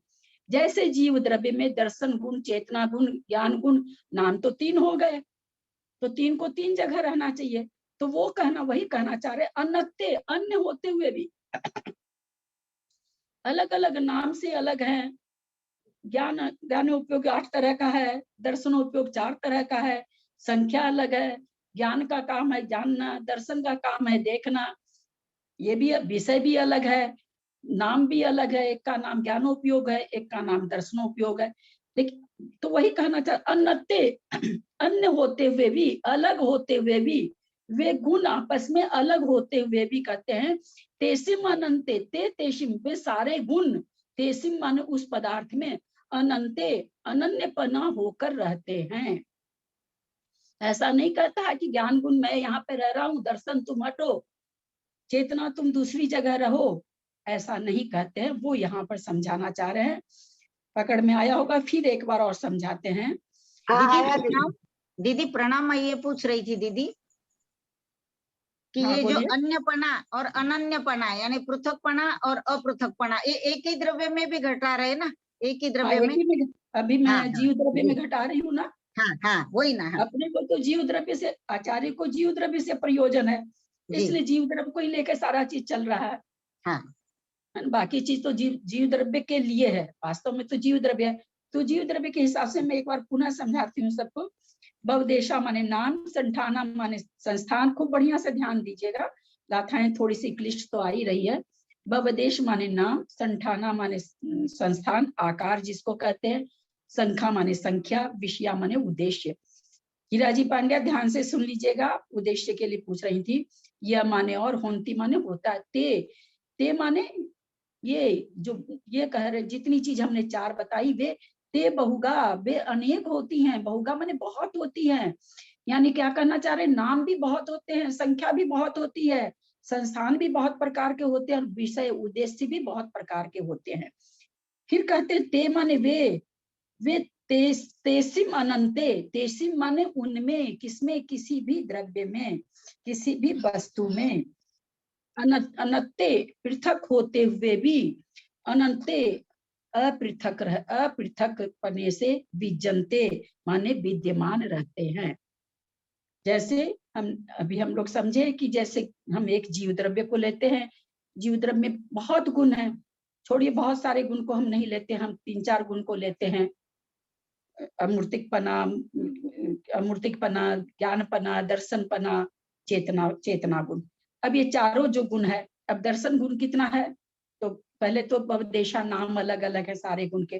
जैसे जीव द्रव्य में दर्शन गुण, चेतना गुण, ज्ञान गुण, नाम तो तीन हो गए, तो तीन को तीन जगह रहना चाहिए, तो वो कहना वही कहना चाह रहे अनत्ते अन्य होते हुए भी अलग अलग नाम से अलग हैं। ज्ञान उपयोग 8 तरह का है, दर्शन उपयोग 4 तरह का है, संख्या अलग है, ज्ञान का काम है जानना, दर्शन का काम है देखना, ये भी विषय भी अलग है, नाम भी अलग है, एक का नाम ज्ञानोपयोग है, एक का नाम दर्शनोपयोग है। लेकिन तो वही कहना चाह अन्नते अन्य होते हुए भी, अलग होते हुए भी, वे गुण आपस में अलग होते हुए भी कहते हैं तेसिम अनंते, ते तेसिम वे सारे गुण, तेसिम माने उस पदार्थ में, अनंते अनन्यपना होकर रहते हैं। ऐसा नहीं कहता है कि ज्ञान गुण मैं यहाँ पे रह रहा हूँ, दर्शन तुम हटो, चेतना तुम दूसरी जगह रहो, ऐसा नहीं कहते हैं, वो यहाँ पर समझाना चाह रहे हैं। पकड़ में आया होगा, फिर एक बार और समझाते हैं। दीदी प्रणाम, मैं ये पूछ रही थी दीदी कि हाँ, ये जो अन्यपना और अनन्यपना यानी पृथकपना और अपृथकपना ये एक ही द्रव्य में भी घटा रहे ना, एक ही द्रव्य में? अभी मैं जीव द्रव्य में घटा रही हूँ ना। हाँ वही ना। अपने को तो जीव द्रव्य से, आचार्य को जीव द्रव्य से प्रयोजन है, इसलिए जीव द्रव्य को ही लेकर सारा चीज चल रहा है। हाँ। बाकी चीज तो जीव द्रव्य के लिए है, वास्तव में तो जीव द्रव्य है। तो जीव द्रव्य के हिसाब से मैं एक बार पुनः समझाती हूँ सबको। भवदेशा माने नाम, संठाना माने संस्थान, खूब बढ़िया से ध्यान दीजिएगा, गाथाएं थोड़ी सी क्लिष्ट तो आ ही रही है। भवदेश माने नाम, संठाना माने संस्थान, आकार जिसको कहते हैं, संख्या माने संख्या, विषया माने उद्देश्य। हीराजी पांड्या ध्यान से सुन लीजिएगा, उद्देश्य के लिए पूछ रही थी। यह माने और, होंती माने होता है, ते माने ये जो ये कह रहे जितनी चीज हमने 4 बताई वे ते बहुगा, वे अनेक होती हैं, बहुगा माने बहुत होती हैं, यानी क्या कहना चाह रहे, नाम भी बहुत होते हैं, संख्या भी बहुत होती है, संस्थान भी बहुत प्रकार के होते हैं और विषय उद्देश्य भी बहुत प्रकार के होते हैं। फिर कहते हैं ते माने वे तेसिम अनंते, तेसिम माने उनमें, किसमें, किसी भी द्रव्य में, किसी भी वस्तु में, अनंते पृथक होते हुए भी, अनंते अपृथक पने से विजनते माने विद्यमान रहते हैं। जैसे हम लोग समझे कि जैसे हम एक जीव द्रव्य को लेते हैं, जीव द्रव्य में बहुत गुण है, छोड़िए बहुत सारे गुण को हम नहीं लेते, हम 3-4 गुण को लेते हैं, अमूर्तिकपना, ज्ञानपना, दर्शनपना, चेतना गुण। अब ये चारों जो गुण है, अब दर्शन गुण कितना है, तो पहले तो भवदेशा नाम अलग अलग है सारे गुण के,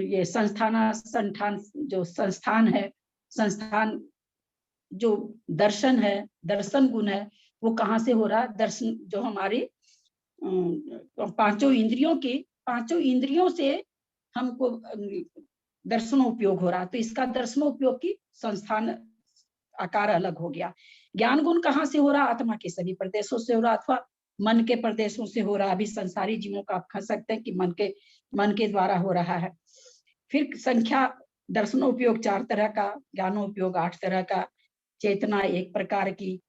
ये संठान जो संस्थान है, संस्थान जो दर्शन है, दर्शन गुण है, वो कहाँ से हो रहा है, दर्शन जो हमारी 5 इंद्रियों की पांचों इंद्रियों से हमको दर्शनोपयोग हो रहा, तो इसका दर्शनोपयोग की संस्थान आकार अलग हो गया। ज्ञान गुण कहाँ से हो रहा? आत्मा के सभी प्रदेशों से हो रहा, अथवा मन के प्रदेशों से हो रहा। अभी संसारी जीवों का आप कह सकते हैं कि मन के द्वारा हो रहा है। फिर संख्या दर्शनोपयोग 4 तरह का, ज्ञानोपयोग 8 तरह का, चेतना 1 प्रकार की।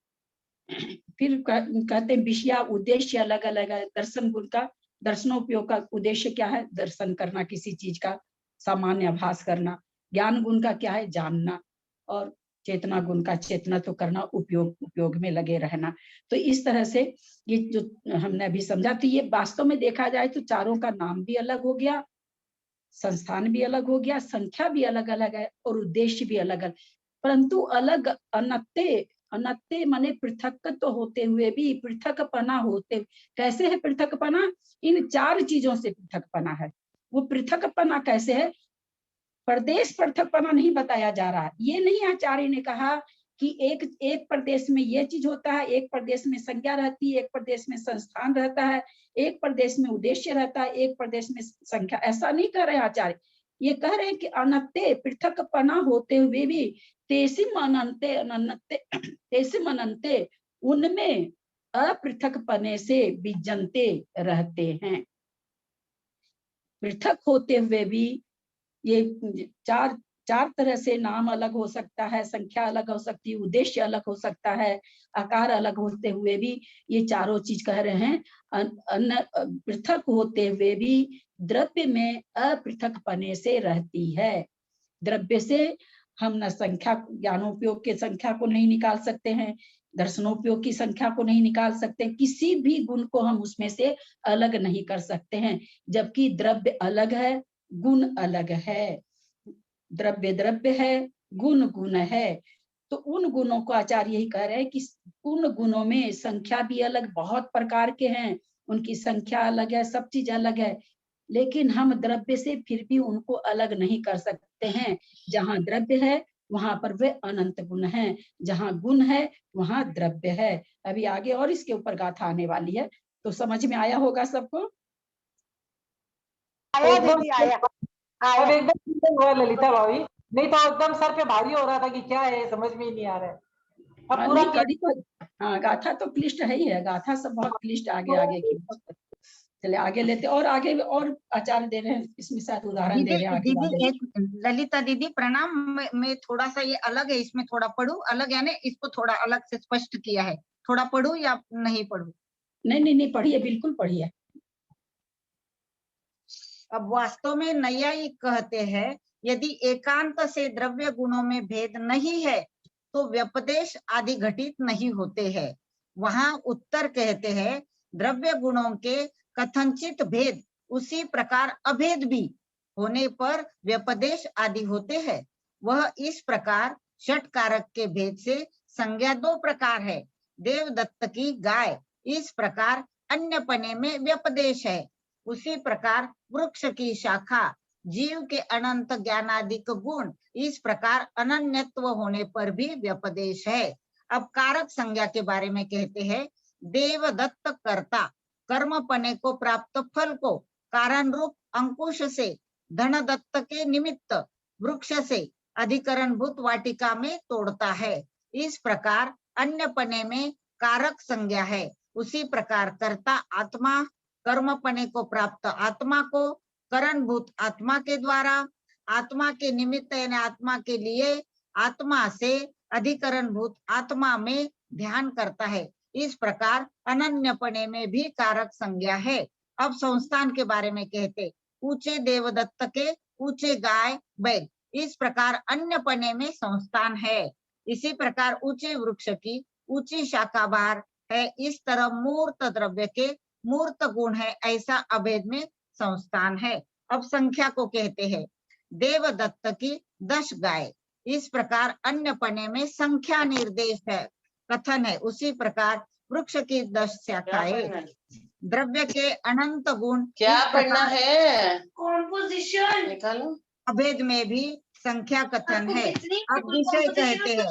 फिर कहते हैं विषया उद्देश्य अलग अलग है। दर्शन गुण का दर्शनोपयोग का उद्देश्य क्या है? दर्शन करना, किसी चीज का सामान्य आभास करना। ज्ञान गुण का क्या है? जानना। और चेतना गुण का चेतना तो करना, उपयोग में लगे रहना। तो इस तरह से ये जो हमने अभी समझा, तो ये वास्तव में देखा जाए तो चारों का नाम भी अलग हो गया, संस्थान भी अलग हो गया, संख्या भी अलग अलग है और उद्देश्य भी अलग अलग, परंतु अलग अनत्ते माने पृथक तो होते हुए भी पृथकपना होते। कैसे है पृथकपना? इन 4 चीजों से पृथकपना है। वो पृथकपना कैसे है? प्रदेश पृथकपना नहीं बताया जा रहा। ये नहीं आचार्य ने कहा कि एक प्रदेश में ये चीज होता है, एक प्रदेश में संज्ञा रहती है, एक प्रदेश में संस्थान रहता है, एक प्रदेश में उद्देश्य रहता है, एक प्रदेश में संख्या। ऐसा नहीं कह रहे आचार्य। ये कह रहे हैं कि अनत्ते पृथकपना होते हुए भी तेसिम अनंते उनमें अपृथकपने से विजनते रहते हैं। पृथक होते हुए भी ये चार तरह से नाम अलग हो सकता है, संख्या अलग हो सकती है, उद्देश्य अलग हो सकता है, आकार अलग होते हुए भी ये चारों चीज कह रहे हैं पृथक होते हुए भी द्रव्य में अपृथकपने से रहती है। द्रव्य से हम न संख्या, ज्ञानोपयोग के संख्या को नहीं निकाल सकते हैं, दर्शनोपयोग की संख्या को नहीं निकाल सकते, किसी भी गुण को हम उसमें से अलग नहीं कर सकते हैं। जबकि द्रव्य अलग है, गुण अलग है। द्रव्य द्रव्य है, गुण गुण है। तो उन गुणों को आचार्य यही कह रहे हैं कि उन गुणों में संख्या भी अलग, बहुत प्रकार के हैं, उनकी संख्या अलग है, सब चीज अलग है, लेकिन हम द्रव्य से फिर भी उनको अलग नहीं कर सकते हैं। जहाँ द्रव्य है वहां पर वे अनंत गुण हैं, जहाँ गुण है वहां द्रव्य है। अभी आगे और इसके ऊपर गाथा आने वाली है, तो समझ में आया होगा सबको? आया दीदी, आया अब एकदम क्लियर हुआ ललिता भाभी, नहीं तो एकदम सर पे भारी हो रहा था कि क्या है, समझ में ही नहीं आ रहा है। अब पूरा नहीं, हाँ गाथा तो क्लिष्ट है ही है, गाथा सब बहुत क्लिष्ट आगे की। चले आगे लेते, और आगे और आचार्य दे रहे हैं, इसमें शायद उदाहरण दे रहे हैं आगे वाले। एक ललिता दीदी प्रणाम, मैं थोड़ा सा ये अलग है, इसमें थोड़ा पढ़ू, अलग यानी इसको थोड़ा अलग से स्पष्ट किया है, थोड़ा पढ़ू या नहीं पढ़ू? नहीं पढ़िए, बिल्कुल पढ़िए। अब वास्तव में नैयायिक कहते हैं यदि एकांत से द्रव्य गुणों में भेद नहीं है तो व्यपदेश आदि घटित नहीं होते हैं। वहां उत्तर कहते हैं द्रव्य गुणों के कथनचित भेद उसी प्रकार अभेद भी होने पर व्यपदेश आदि होते हैं। वह इस प्रकार षट कारक के भेद से संज्ञा 2 प्रकार है। देवदत्त की गाय इस प्रकार अन्य पने में व्यपदेश है। उसी प्रकार वृक्ष की शाखा जीव के अनंत ज्ञानादिक गुण इस प्रकार अनन्यत्व होने पर भी व्यपदेश है। अब कारक संज्ञा के बारे में कहते हैं देवदत्त कर्ता कर्म पने को प्राप्त फल को कारण रूप अंकुश से धनदत्त के निमित्त वृक्ष से अधिकरण भूत वाटिका में तोड़ता है। इस प्रकार अन्य पने में कारक संज्ञा है। उसी प्रकार कर्ता आत्मा कर्म पने को प्राप्त आत्मा को करणभूत आत्मा के द्वारा आत्मा के निमित्त यानी आत्मा के लिए आत्मा से अधिकरण भूत आत्मा में ध्यान करता है। इस प्रकार अनन्यपने में भी कारक संज्ञा है। अब संस्थान के बारे में कहते ऊंचे देवदत्त के ऊंचे गाय बैल इस प्रकार अन्य पने में संस्थान है। इसी प्रकार ऊंचे वृक्ष की ऊंची शाखा बार है। इस तरह मूर्त द्रव्य के मूर्त गुण है, ऐसा अभेद में संस्थान है। अब संख्या को कहते हैं देवदत्त की 10 गाय इस प्रकार अन्य पने में संख्या निर्देश है कथन है। उसी प्रकार वृक्ष की 10 शाखाएं द्रव्य के अनंत गुण क्या पढ़ना है? कॉम्पोजिशन निकालो। अभेद में भी संख्या कथन है। अब विषय कहते हैं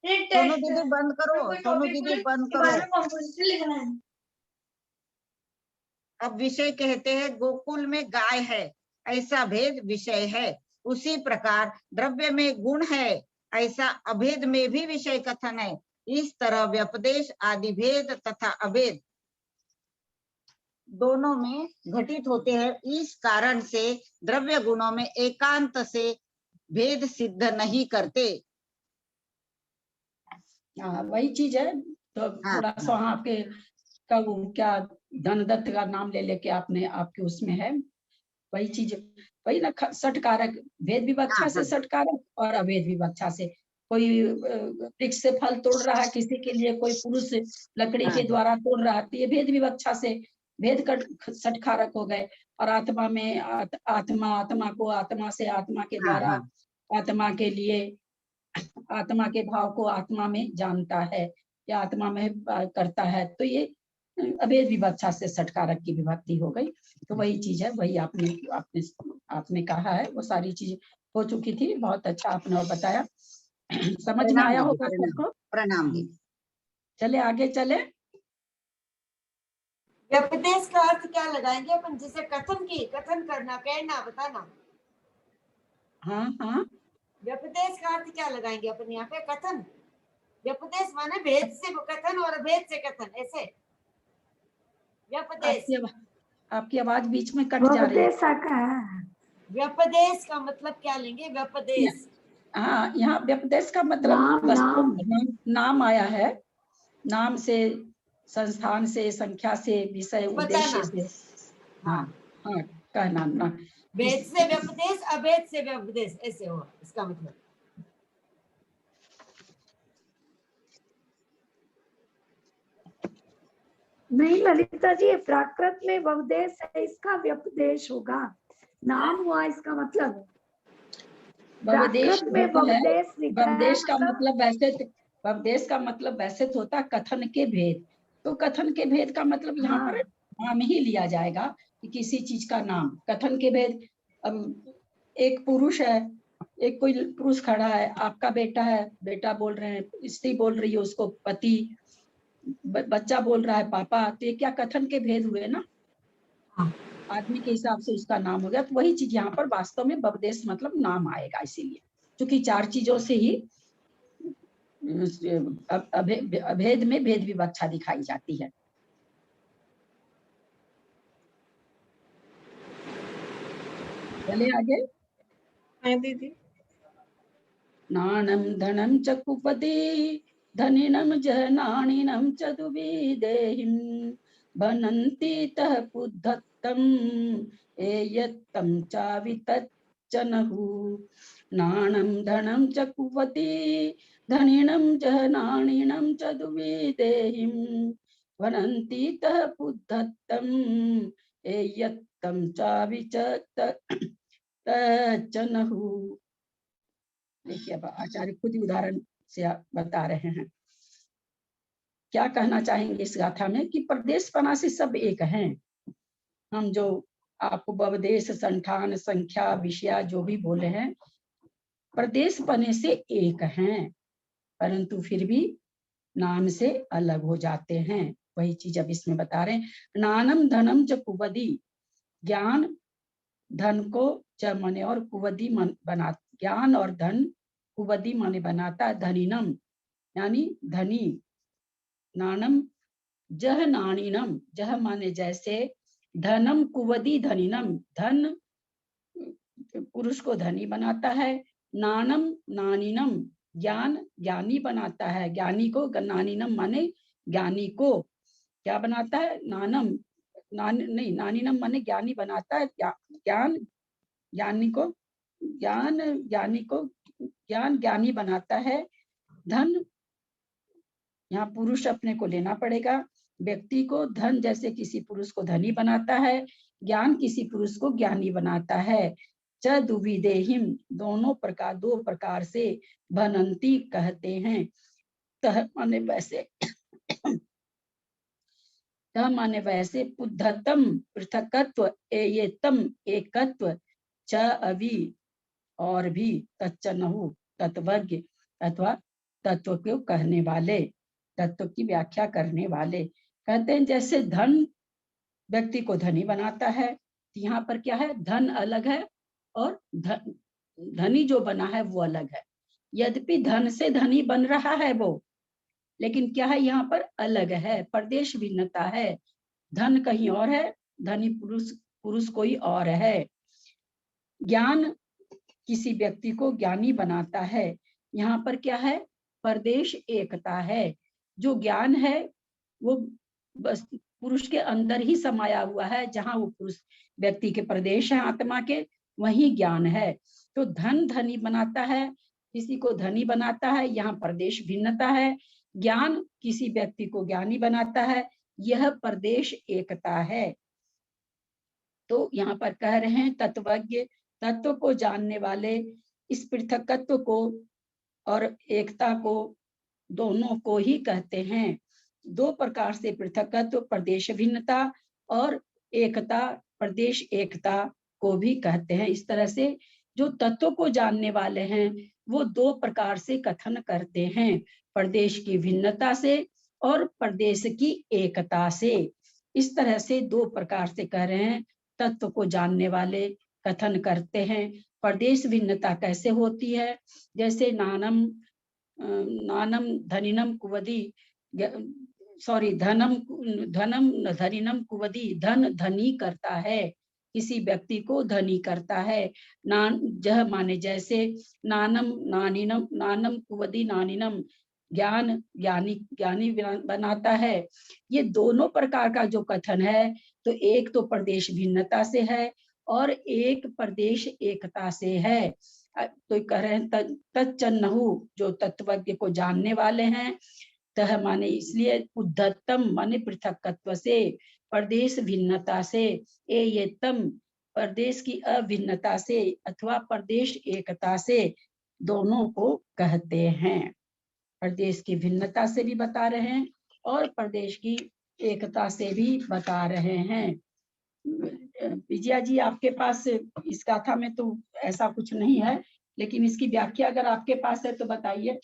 सोनू दीदी बंद करो, सोनू दीदी बंद करो। अब विषय कहते हैं गोकुल में गाय है, ऐसा भेद विषय है। उसी प्रकार द्रव्य में गुण है, ऐसा अभेद में भी विषय कथन है। इस तरह व्यपदेश आदि भेद तथा अभेद दोनों में घटित होते हैं। इस कारण से द्रव्य गुणों में एकांत से भेद सिद्ध नहीं करते। वही चीज है। तो थोड़ा सा आपके का वो क्या धनदत्त का नाम ले लेके आपने आपके उसमें है वही चीज, वही ना षटकारक भेद विवक्षा से षटकारक और अभेद विवक्षा से। कोई वृक्ष से फल तोड़ रहा है किसी के लिए, कोई पुरुष लकड़ी के द्वारा तोड़ रहा है, तो ये भेद विवक्षा से भेद का षटकारक हो गए। और आत्मा में आत्मा को आत्मा से आत्मा के द्वारा आत्मा के लिए आत्मा के भाव को आत्मा में जानता है या आत्मा में करता है, तो ये अभेद विवक्षा से षटकारक की विभक्ति हो गई। तो वही चीज है, वही आपने कहा है, वो सारी चीज हो चुकी थी। बहुत अच्छा आपने और बताया, समझ में आया होगा सबको। प्रणाम। चले आगे चले। व्यपदेश का अर्थ क्या लगाएंगे अपन? जैसे कथन करना, कहना, बताना। हाँ व्यपदेश का अर्थ क्या लगाएंगे अपन यहाँ पे? कथन। व्यपदेश माने भेद से कथन और अभेद से कथन, ऐसे व्यपदेश। आपकी आवाज बीच में कट जा रही है। व्यपदेश का मतलब क्या लेंगे? व्यपदेश, हाँ, यहाँ व्यपदेश का मतलब नाम आया है, नाम से, संस्थान से, संख्या से, विषय उद्देश्य से। हाँ कहना ना। भेद से व्यपदेश, अभेद से व्यपदेश, ऐसे हो इसका मतलब। नहीं ललिता जी, प्राकृत में व्यपदेश है, इसका व्यपदेश होगा। नाम हुआ इसका मतलब। व्यपदेश का मतलब वैसे तो होता कथन के भेद। तो कथन के भेद का मतलब यहाँ पर नाम ही लिया जाएगा कि किसी चीज का नाम। कथन के भेद, अब एक पुरुष है, एक कोई पुरुष खड़ा है, आपका बेटा है, बेटा बोल रहे हैं, स्त्री बोल रही है उसको पति, बच्चा बोल रहा है पापा, तो ये क्या कथन के भेद हुए ना। आदमी के हिसाब से उसका नाम हो गया। तो वही चीज यहाँ पर वास्तव में व्यपदेश मतलब नाम आएगा, इसीलिए क्योंकि चार चीजों से ही अभेद में भेद विवक्षा दिखाई जाती है। चले आगे। दीदी। नाणं धनं च कुपति धनिनं जनानिनं च दुविदेहिं बनन्ति तः पुद्धत्तम् एयत्तं चावितच्चनहु। नाणं धनं च कुपति धनिनं जनानिनं च दुविदेहिं बनन्ति तः पुद्धत्तम् एयत्तं चावितच्चनहु। देखिए अब आचार्य खुद ही उदाहरण से बता रहे हैं क्या कहना चाहेंगे इस गाथा में कि प्रदेश पनासी सब एक हैं। हम जो आपको व्यपदेश, संठान, संख्या, विषया जो भी बोले हैं, प्रदेश पने से एक हैं, परंतु फिर भी नाम से अलग हो जाते हैं। वही चीज अब इसमें बता रहे हैं। नानम धनम च कुवदी, ज्ञान धन को च मने और कुवदी मन बना, ज्ञान और धन कुवदी माने बनाता, धनिनम यानी धनी, नानम जह नानिनम, जह माने जैसे, धनम कुवदी धनिनम, धन पुरुष को धनी बनाता है, नानम नानिनम ज्ञान ज्ञानी बनाता है, ज्ञानी को, नानिनम माने ज्ञानी को क्या बनाता है, नानम नानिनम माने ज्ञानी बनाता है, ज्ञान ज्ञानी को, ज्ञान ज्ञानी बनाता है। धन यहाँ पुरुष अपने को लेना पड़ेगा, व्यक्ति को धन जैसे किसी पुरुष को धनी बनाता है, ज्ञान किसी पुरुष को ज्ञानी बनाता है। च दुविदेहिम दो प्रकार से, भनंती कहते हैं, तह माने वैसे तह माने वैसे, पुद्धतम पृथकत्व, एयेतम एकत्व, च अवि और भी, तच्चनहु तत्वज्ञ अथवा तत्व को कहने वाले, तत्व की व्याख्या करने वाले। कहते हैं जैसे धन व्यक्ति को धनी बनाता है। यहाँ पर क्या है, धन अलग है और धनी जो बना है वो अलग है। यद्यपि धन से धनी बन रहा है वो, लेकिन क्या है यहाँ पर अलग है, प्रदेश भिन्नता है। धन कहीं और है, धनी पुरुष कोई और है। ज्ञान किसी व्यक्ति को ज्ञानी बनाता है। यहाँ पर क्या है, प्रदेश एकता है। जो ज्ञान है वो बस पुरुष के अंदर ही समाया हुआ है, जहाँ वो पुरुष व्यक्ति के प्रदेश है आत्मा के, वही ज्ञान है। तो धन धनी बनाता है, किसी को धनी बनाता है, यहाँ प्रदेश भिन्नता है। ज्ञान किसी व्यक्ति को ज्ञानी बनाता है, यह प्रदेश एकता है। तो यहाँ पर कह रहे हैं तत्वज्ञ, तत्व को जानने वाले इस पृथकत्व को और एकता को दोनों को ही कहते हैं। दो प्रकार से पृथकत्व, प्रदेश भिन्नता और एकता, प्रदेश एकता को भी कहते हैं। इस तरह से जो तत्व को जानने वाले हैं वो दो प्रकार से कथन करते हैं, प्रदेश की भिन्नता से और प्रदेश की एकता से। इस तरह से दो प्रकार से कह रहे हैं, तत्व को जानने वाले कथन करते हैं। प्रदेश भिन्नता कैसे होती है, जैसे नानम धनिनम कुवदी, सॉरी धनम धनिनम कुवदी, धन धनी करता है, किसी व्यक्ति को धनी करता है। नान जह माने जैसे, नानम नानिनम, नानम कुवदी नानिनम, ज्ञान ज्ञानी बनाता है। ये दोनों प्रकार का जो कथन है, तो एक तो प्रदेश भिन्नता से है और एक प्रदेश एकता से है। तो कह रहे हैं तच्चन्नहु, जो तत्वज्ञ को जानने वाले हैं, तह माने इसलिए, उद्धतम माने पृथकत्व से, प्रदेश भिन्नता से, ये तम प्रदेश की अभिन्नता से अथवा प्रदेश एकता से, दोनों को कहते हैं। प्रदेश की भिन्नता से भी बता रहे हैं और प्रदेश की एकता से भी बता रहे हैं। विजया जी, आपके पास इस गाथा में तो ऐसा कुछ नहीं है, लेकिन इसकी व्याख्या अगर आपके पास है तो बताइए।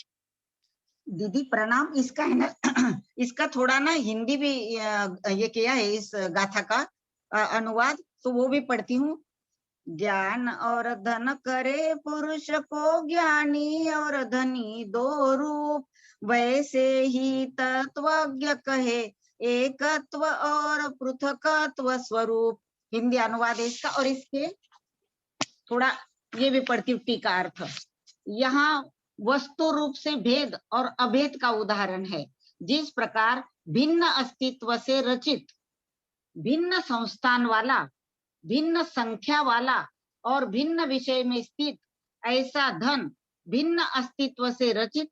दीदी प्रणाम। इसका है ना इसका थोड़ा ना हिंदी भी ये किया है, इस गाथा का अनुवाद, तो वो भी पढ़ती हूँ। ज्ञान और धन करे पुरुष को ज्ञानी और धनी दो रूप, वैसे ही तत्वज्ञ कहे एकत्व और पृथकत्व स्वरूप। हिंदी अनुवाद है इसका। और इसके थोड़ा ये भी पढ़ती हूँ टीका अर्थ। यहाँ वस्तु रूप से भेद और अभेद का उदाहरण है। जिस प्रकार भिन्न अस्तित्व से रचित, भिन्न संस्थान वाला, भिन्न संख्या वाला और भिन्न विषय में स्थित, ऐसा धन भिन्न अस्तित्व से रचित,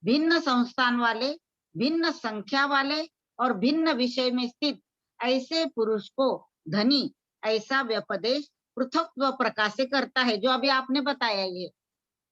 भिन्न संस्थान वाले, भिन्न संख्या वाले और भिन्न विषय में स्थित ऐसे पुरुष को धनी, ऐसा व्यपदेश पृथक्त्व प्रकाश से करता है, जो अभी आपने बताया ये।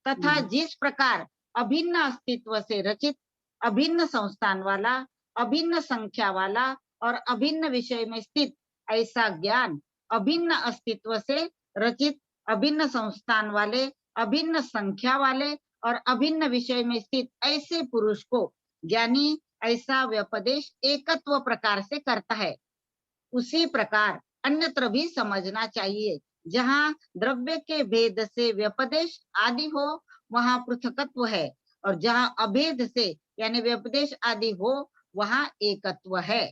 तथा जिस प्रकार अभिन्न अस्तित्व से रचित, अभिन्न संस्थान वाला, अभिन्न संख्या वाला और अभिन्न विषय में स्थित ऐसा ज्ञान अभिन्न अस्तित्व से रचित, अभिन्न संस्थान वाले, अभिन्न संख्या वाले और अभिन्न विषय में स्थित ऐसे पुरुष को ज्ञानी, ऐसा व्यपदेश एकत्व प्रकार से करता है। उसी प्रकार अन्यत्र भी समझना चाहिए। जहाँ द्रव्य के भेद से व्यपदेश आदि हो वहाँ पृथकत्व है, और जहाँ अभेद से यानी व्यपदेश आदि हो वहाँ एकत्व है।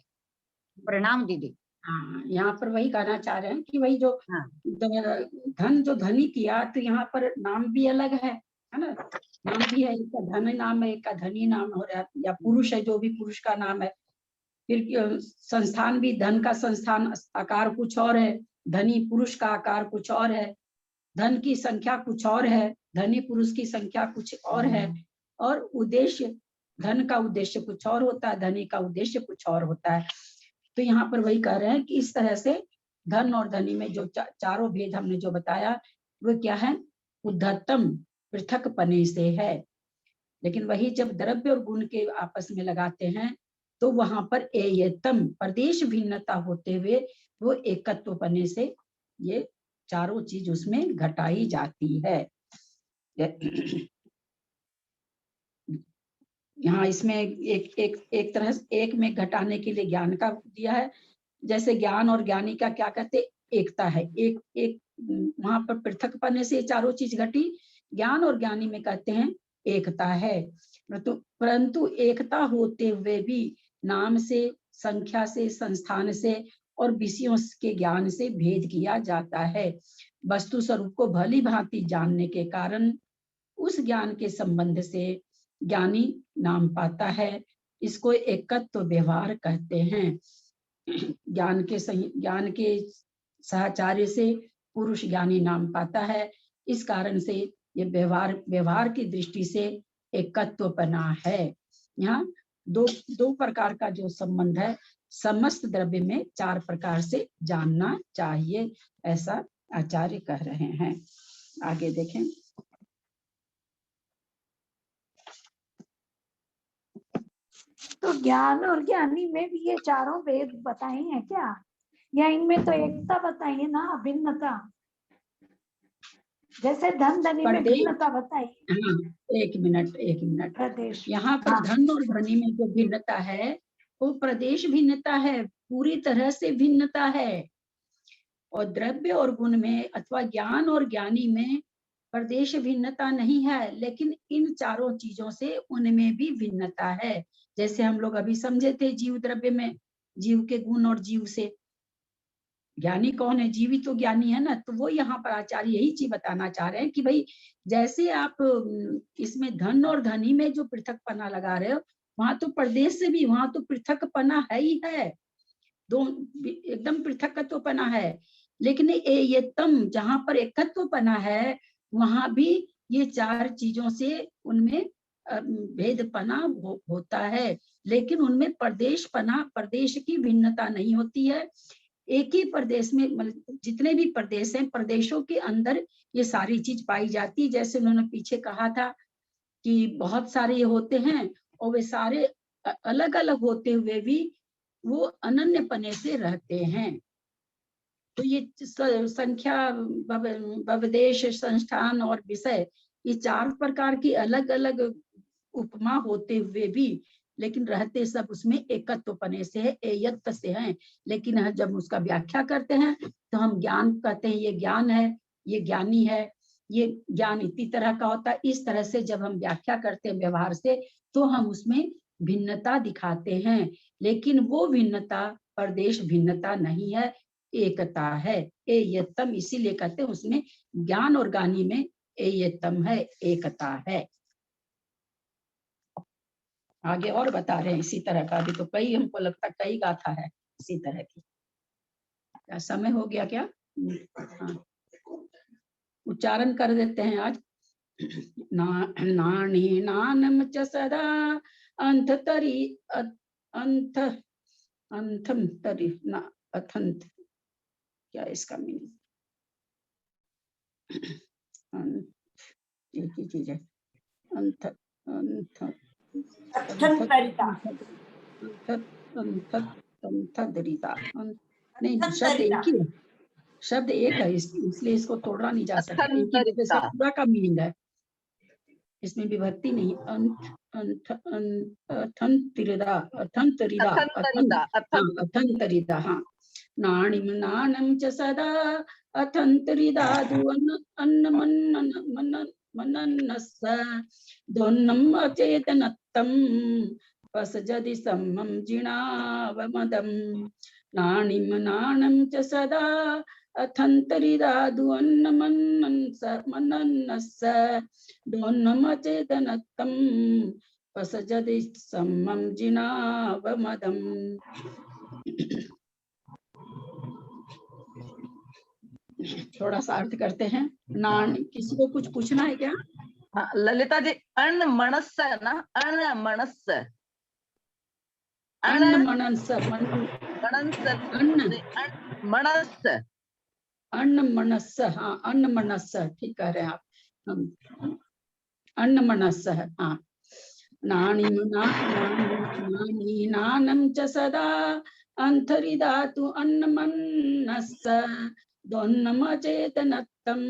प्रणाम दीदी। हाँ, यहाँ पर वही कहना चाह रहे हैं कि वही जो धन जो धनी किया, तो यहाँ पर नाम भी अलग है ना, नाम भी है, एक का धन नाम है, एक का धनी नाम हो रहा है, या पुरुष है जो भी पुरुष का नाम है। फिर संस्थान भी, धन का संस्थान आकार कुछ और है, धनी पुरुष का आकार कुछ और है, धन की संख्या कुछ और है, धनी पुरुष की संख्या कुछ और है, और उद्देश्य, धन का उद्देश्य कुछ और होता है, धनी का उद्देश्य कुछ और होता है। तो यहाँ पर वही कह रहे हैं कि इस तरह से धन और धनी में जो चारों भेद हमने जो बताया वो क्या है, उद्धतम पृथक पने से है। लेकिन वही जब द्रव्य और गुण के आपस में लगाते हैं तो वहां पर एयतम प्रदेश भिन्नता होते हुए वो एकत्व पने से ये चारों चीज उसमें घटाई जाती है। यहाँ इसमें एक तरह से एक में घटाने के लिए ज्ञान का दिया है, जैसे ज्ञान और ज्ञानी का क्या कहते, एकता है, एक एक वहां पर पृथक पन्ने से चारों चीज घटी, ज्ञान और ज्ञानी में कहते हैं एकता है। परंतु एकता होते हुए भी नाम से, संख्या से, संस्थान से और विषयों के ज्ञान से भेद किया जाता है। वस्तु स्वरूप को भली भांति जानने के कारण उस ज्ञान के संबंध से ज्ञानी नाम पाता है। इसको एकत्व व्यवहार कहते हैं। ज्ञान के सहचार्य से पुरुष ज्ञानी नाम पाता है। इस कारण से ये व्यवहार की दृष्टि से एकत्वपना है। यहाँ दो प्रकार का जो संबंध है, समस्त द्रव्य में 4 प्रकार से जानना चाहिए, ऐसा आचार्य कह रहे हैं। आगे देखें। तो ज्ञान और ज्ञानी में भी ये चारों वेद बताए हैं क्या, या इनमें तो एकता बताई है ना, भिन्नता? जैसे धन धनी में भिन्नता बताई। हाँ, एक मिनट प्रदेश, यहाँ पर धन और धनी में जो भिन्नता है वो प्रदेश भिन्नता है, पूरी तरह से भिन्नता है। और द्रव्य और गुण में अथवा ज्ञान और ज्ञानी में प्रदेश भिन्नता नहीं है, लेकिन इन चारों चीजों से उनमें भी भिन्नता है। जैसे हम लोग अभी समझे थे जीव द्रव्य में, जीव के गुण और जीव से। ज्ञानी कौन है? जीवी तो ज्ञानी है ना। तो वो यहाँ पर आचार्य यही चीज बताना चाह रहे हैं कि भाई जैसे आप इसमें धन और धनी में जो पृथकपना लगा रहे हो, वहां तो प्रदेश से भी वहां तो पृथकपना है ही है, दो एकदम पृथकत्वपना है। लेकिन ये तम जहाँ पर एकत्वपना है, वहां भी ये 4 चीजों से उनमें भेदपना होता है, लेकिन उनमें प्रदेश की भिन्नता नहीं होती है। एक ही प्रदेश में, मतलब जितने भी प्रदेश हैं, प्रदेशों के अंदर ये सारी चीज पाई जाती है। जैसे उन्होंने पीछे कहा था कि बहुत सारे ये होते हैं और वे सारे अलग अलग होते हुए भी वो अनन्यपने से रहते हैं। तो ये संख्या, भवदेश, संस्थान और विषय, ये 4 प्रकार की अलग अलग उपमा होते हुए भी लेकिन रहते सब उसमें एकत्वपने से है, एयत्व से है। लेकिन जब उसका व्याख्या करते हैं तो हम ज्ञान कहते हैं ये ज्ञान है, ये ज्ञानी है, ये ज्ञान इसी तरह का होता है। इस तरह से जब हम व्याख्या करते हैं व्यवहार से, तो हम उसमें भिन्नता दिखाते हैं, लेकिन वो भिन्नता प्रदेश भिन्नता नहीं है, एकता है, एयतम। इसीलिए कहते हैं उसमें ज्ञान और ज्ञानी में एयतम है, एकता है। आगे और बता रहे हैं इसी तरह का। अभी तो कई, हमको लगता है कई गाथा है इसी तरह की। क्या समय हो गया क्या? हाँ, उच्चारण कर देते हैं आज। नानी नानम च सदा अंत तरी अंत अंथम तरी ना अथंत, क्या इसका मीनिंग? एक ही चीज है, अंत अंत नहीं, शब्द एक ही है, शब्द एक है, इसलिए इसको तोड़ना नहीं जा सकता। एक ही जैसा पूरा का मीनिंग है, इसमें विभक्ति नहीं। अथंतरिदा, हाँ। नाणिम नाणम च सदा अथंतरिदादु अन्नमन्नन्नस्स दोन्नम अचेतनत्तम पसजदि सम्मम जिणावमदम। नाणिम नाणम च सदा अथंतरिदादु अन्नमन्नन्नस्स दोन्नम अचेतनत्तम पसजदि सम्मम जिणावमदम। थोड़ा सा अर्थ करते हैं। नान, किसी को कुछ पूछना है क्या? हाँ, ललिता जी, अन्न मनस है ना, अन्न मनस, अन्न मनस, अन्न मनस, हाँ अन्न मनस, ठीक कह रहे हैं आप। अन्न मनस है, हाँ। नानी नानम च सदा अंतरिदातु अन्नमन्नस्स दोन्नम चेतनत्तम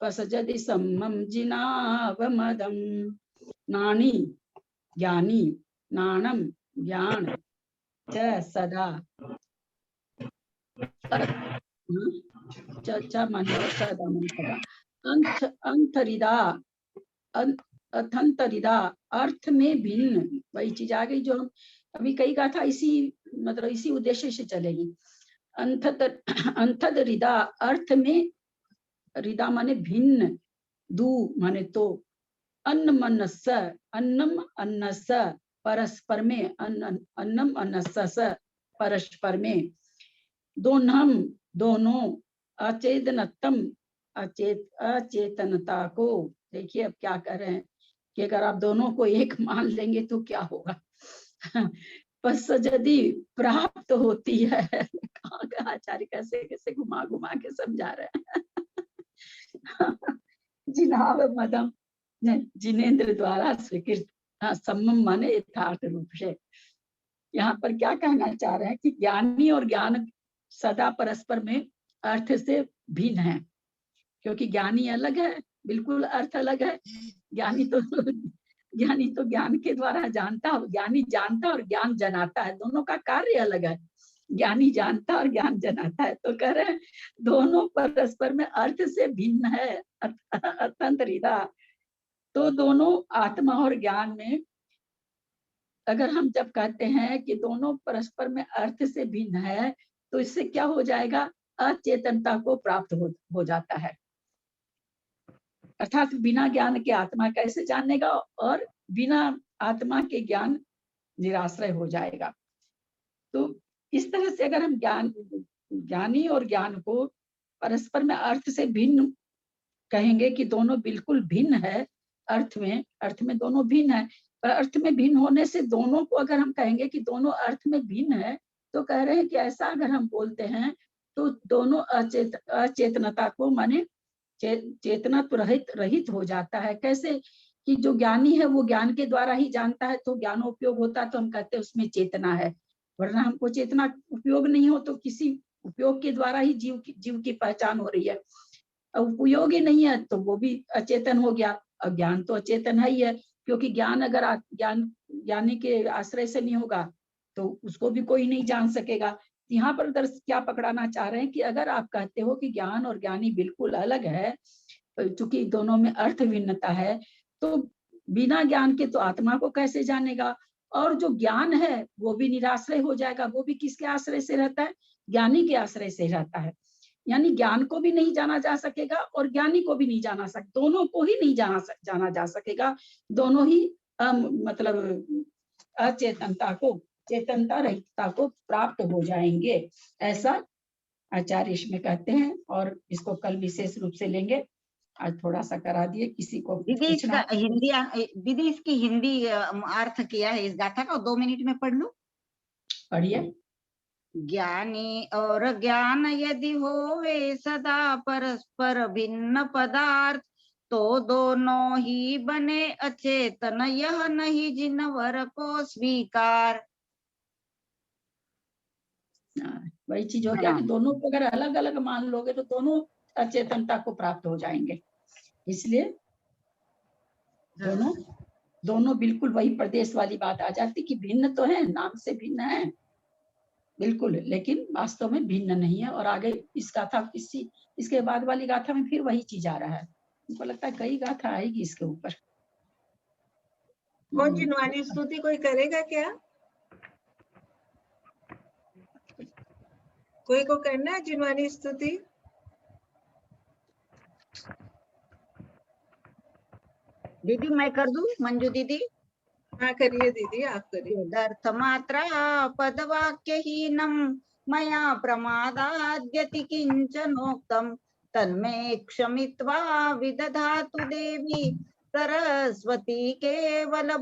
पसजदि सम्मम जिनावमदम। नानी ज्ञानी, नानम ज्ञान, च सदा च माने और सदा माने सदा। अंतरिदा अथंतरिदा अर्थ में भिन्न, वही चीज आ गई जो हम अभी कई गाथा इसी मतलब इसी उद्देश्य से चलेगी। अंतद रिदा अर्थ में, रिदा माने भिन्न, दू माने तो, अन्न मनस अन्नम अन्नस परस्पर में, अन्नम अन्नस परस्पर में, दोनम दोनों, अचेतनतम अचेतनता को। देखिए अब क्या कर रहे हैं कि अगर आप दोनों को एक मान लेंगे तो क्या होगा। बस यदि प्राप्त होती है, आचार्य कैसे कैसे घुमा घुमा के समझा रहे हैं। जिनाव मदम जिनेन्द्र द्वारा स्वीकृत, सम्मम माने यथार्थ रूप से। यहाँ पर क्या कहना चाह रहे हैं कि ज्ञानी और ज्ञान सदा परस्पर में अर्थ से भिन्न है, क्योंकि ज्ञानी अलग है, बिल्कुल अर्थ अलग है। ज्ञानी तो ज्ञान के द्वारा जानता है, ज्ञानी जानता और ज्ञान जनाता है, दोनों का कार्य अलग है। ज्ञानी जानता और ज्ञान जनाता है, तो कह रहे हैं दोनों परस्पर में अर्थ से भिन्न है। अतंत्रिदा, तो दोनों आत्मा और ज्ञान में अगर हम जब कहते हैं कि दोनों परस्पर में अर्थ से भिन्न है, तो इससे क्या हो जाएगा, अचेतनता को प्राप्त हो जाता है। अर्थात बिना ज्ञान के आत्मा कैसे जानेगा, और बिना आत्मा के ज्ञान निराश्रय हो जाएगा। तो इस तरह से अगर हम ज्ञानी और ज्ञान को परस्पर में अर्थ से भिन्न कहेंगे कि दोनों बिल्कुल भिन्न है, अर्थ में दोनों भिन्न है, पर अर्थ में भिन्न होने से दोनों को अगर हम कहेंगे कि दोनों अर्थ में भिन्न है, तो कह रहे हैं कि ऐसा अगर हम बोलते हैं तो दोनों अचेतनता को माने चेतना तो रहित हो जाता है। कैसे कि जो ज्ञानी है वो ज्ञान के द्वारा ही जानता है, तो ज्ञानोपयोग होता है तो हम कहते हैं उसमें चेतना है, वरना हमको चेतना उपयोग नहीं हो तो किसी उपयोग के द्वारा ही जीव की पहचान हो रही है। उपयोग ही नहीं है तो वो भी अचेतन हो गया, और ज्ञान तो अचेतन है ही है, क्योंकि ज्ञान अगर ज्ञानी के आश्रय से नहीं होगा तो उसको भी कोई नहीं जान सकेगा। यहाँ पर दर्श क्या पकड़ाना चाह रहे हैं कि अगर आप कहते हो कि ज्ञान और ज्ञानी बिल्कुल अलग है, चूंकि दोनों में अर्थ भिन्नता है, तो बिना ज्ञान के तो आत्मा को कैसे जानेगा, और जो ज्ञान है वो भी निराश्रय हो जाएगा। वो भी किसके आश्रय से रहता है, ज्ञानी के आश्रय से रहता है। यानी ज्ञान को भी नहीं जाना जा सकेगा और ज्ञानी को भी नहीं जाना सकेगा, दोनों को ही नहीं जाना जा सकेगा। दोनों ही मतलब अचेतनता को, चेतनता रहितता को प्राप्त हो जाएंगे, ऐसा आचार्य इसमें कहते हैं। और इसको कल विशेष रूप से लेंगे, आज थोड़ा सा करा दिए। किसी को दीदी इसका हिंदी, दीदी इसकी हिंदी अर्थ किया है इस गाथा का, 2 मिनट में पढ़ लूं? पढ़िए। ज्ञानी और ज्ञान यदि होवे सदा परस्पर भिन्न पदार्थ, तो दोनों ही बने अचेतन, यह नहीं जिनवर को स्वीकार। वही चीज हो गया कि दोनों को अगर अलग अलग मान लोगे तो दोनों अचेतनता को प्राप्त हो जाएंगे। इसलिए दोनों बिल्कुल वही प्रदेश वाली बात आ जाती कि भिन्न तो है, नाम से भिन्न है बिल्कुल, लेकिन वास्तव में भिन्न नहीं है। और आगे इस गाथा इसके बाद वाली गाथा में फिर वही चीज आ रहा है। मुझको लगता है कई गाथा आएगी इसके ऊपर। कौन जिनवानी स्तुति कोई करेगा क्या? कोई को करना है जिनवानी स्तुति? दीदी मैं कर दूं, मंजू दीदी? हाँ करिए दीदी, आप करिए। दर्थ मात्रा पदवाक्यहीनम मया प्रमादाद्यति किंचनोक्तम, तन्मे क्षमित्वा विदधातु देवी सरस्वती केवल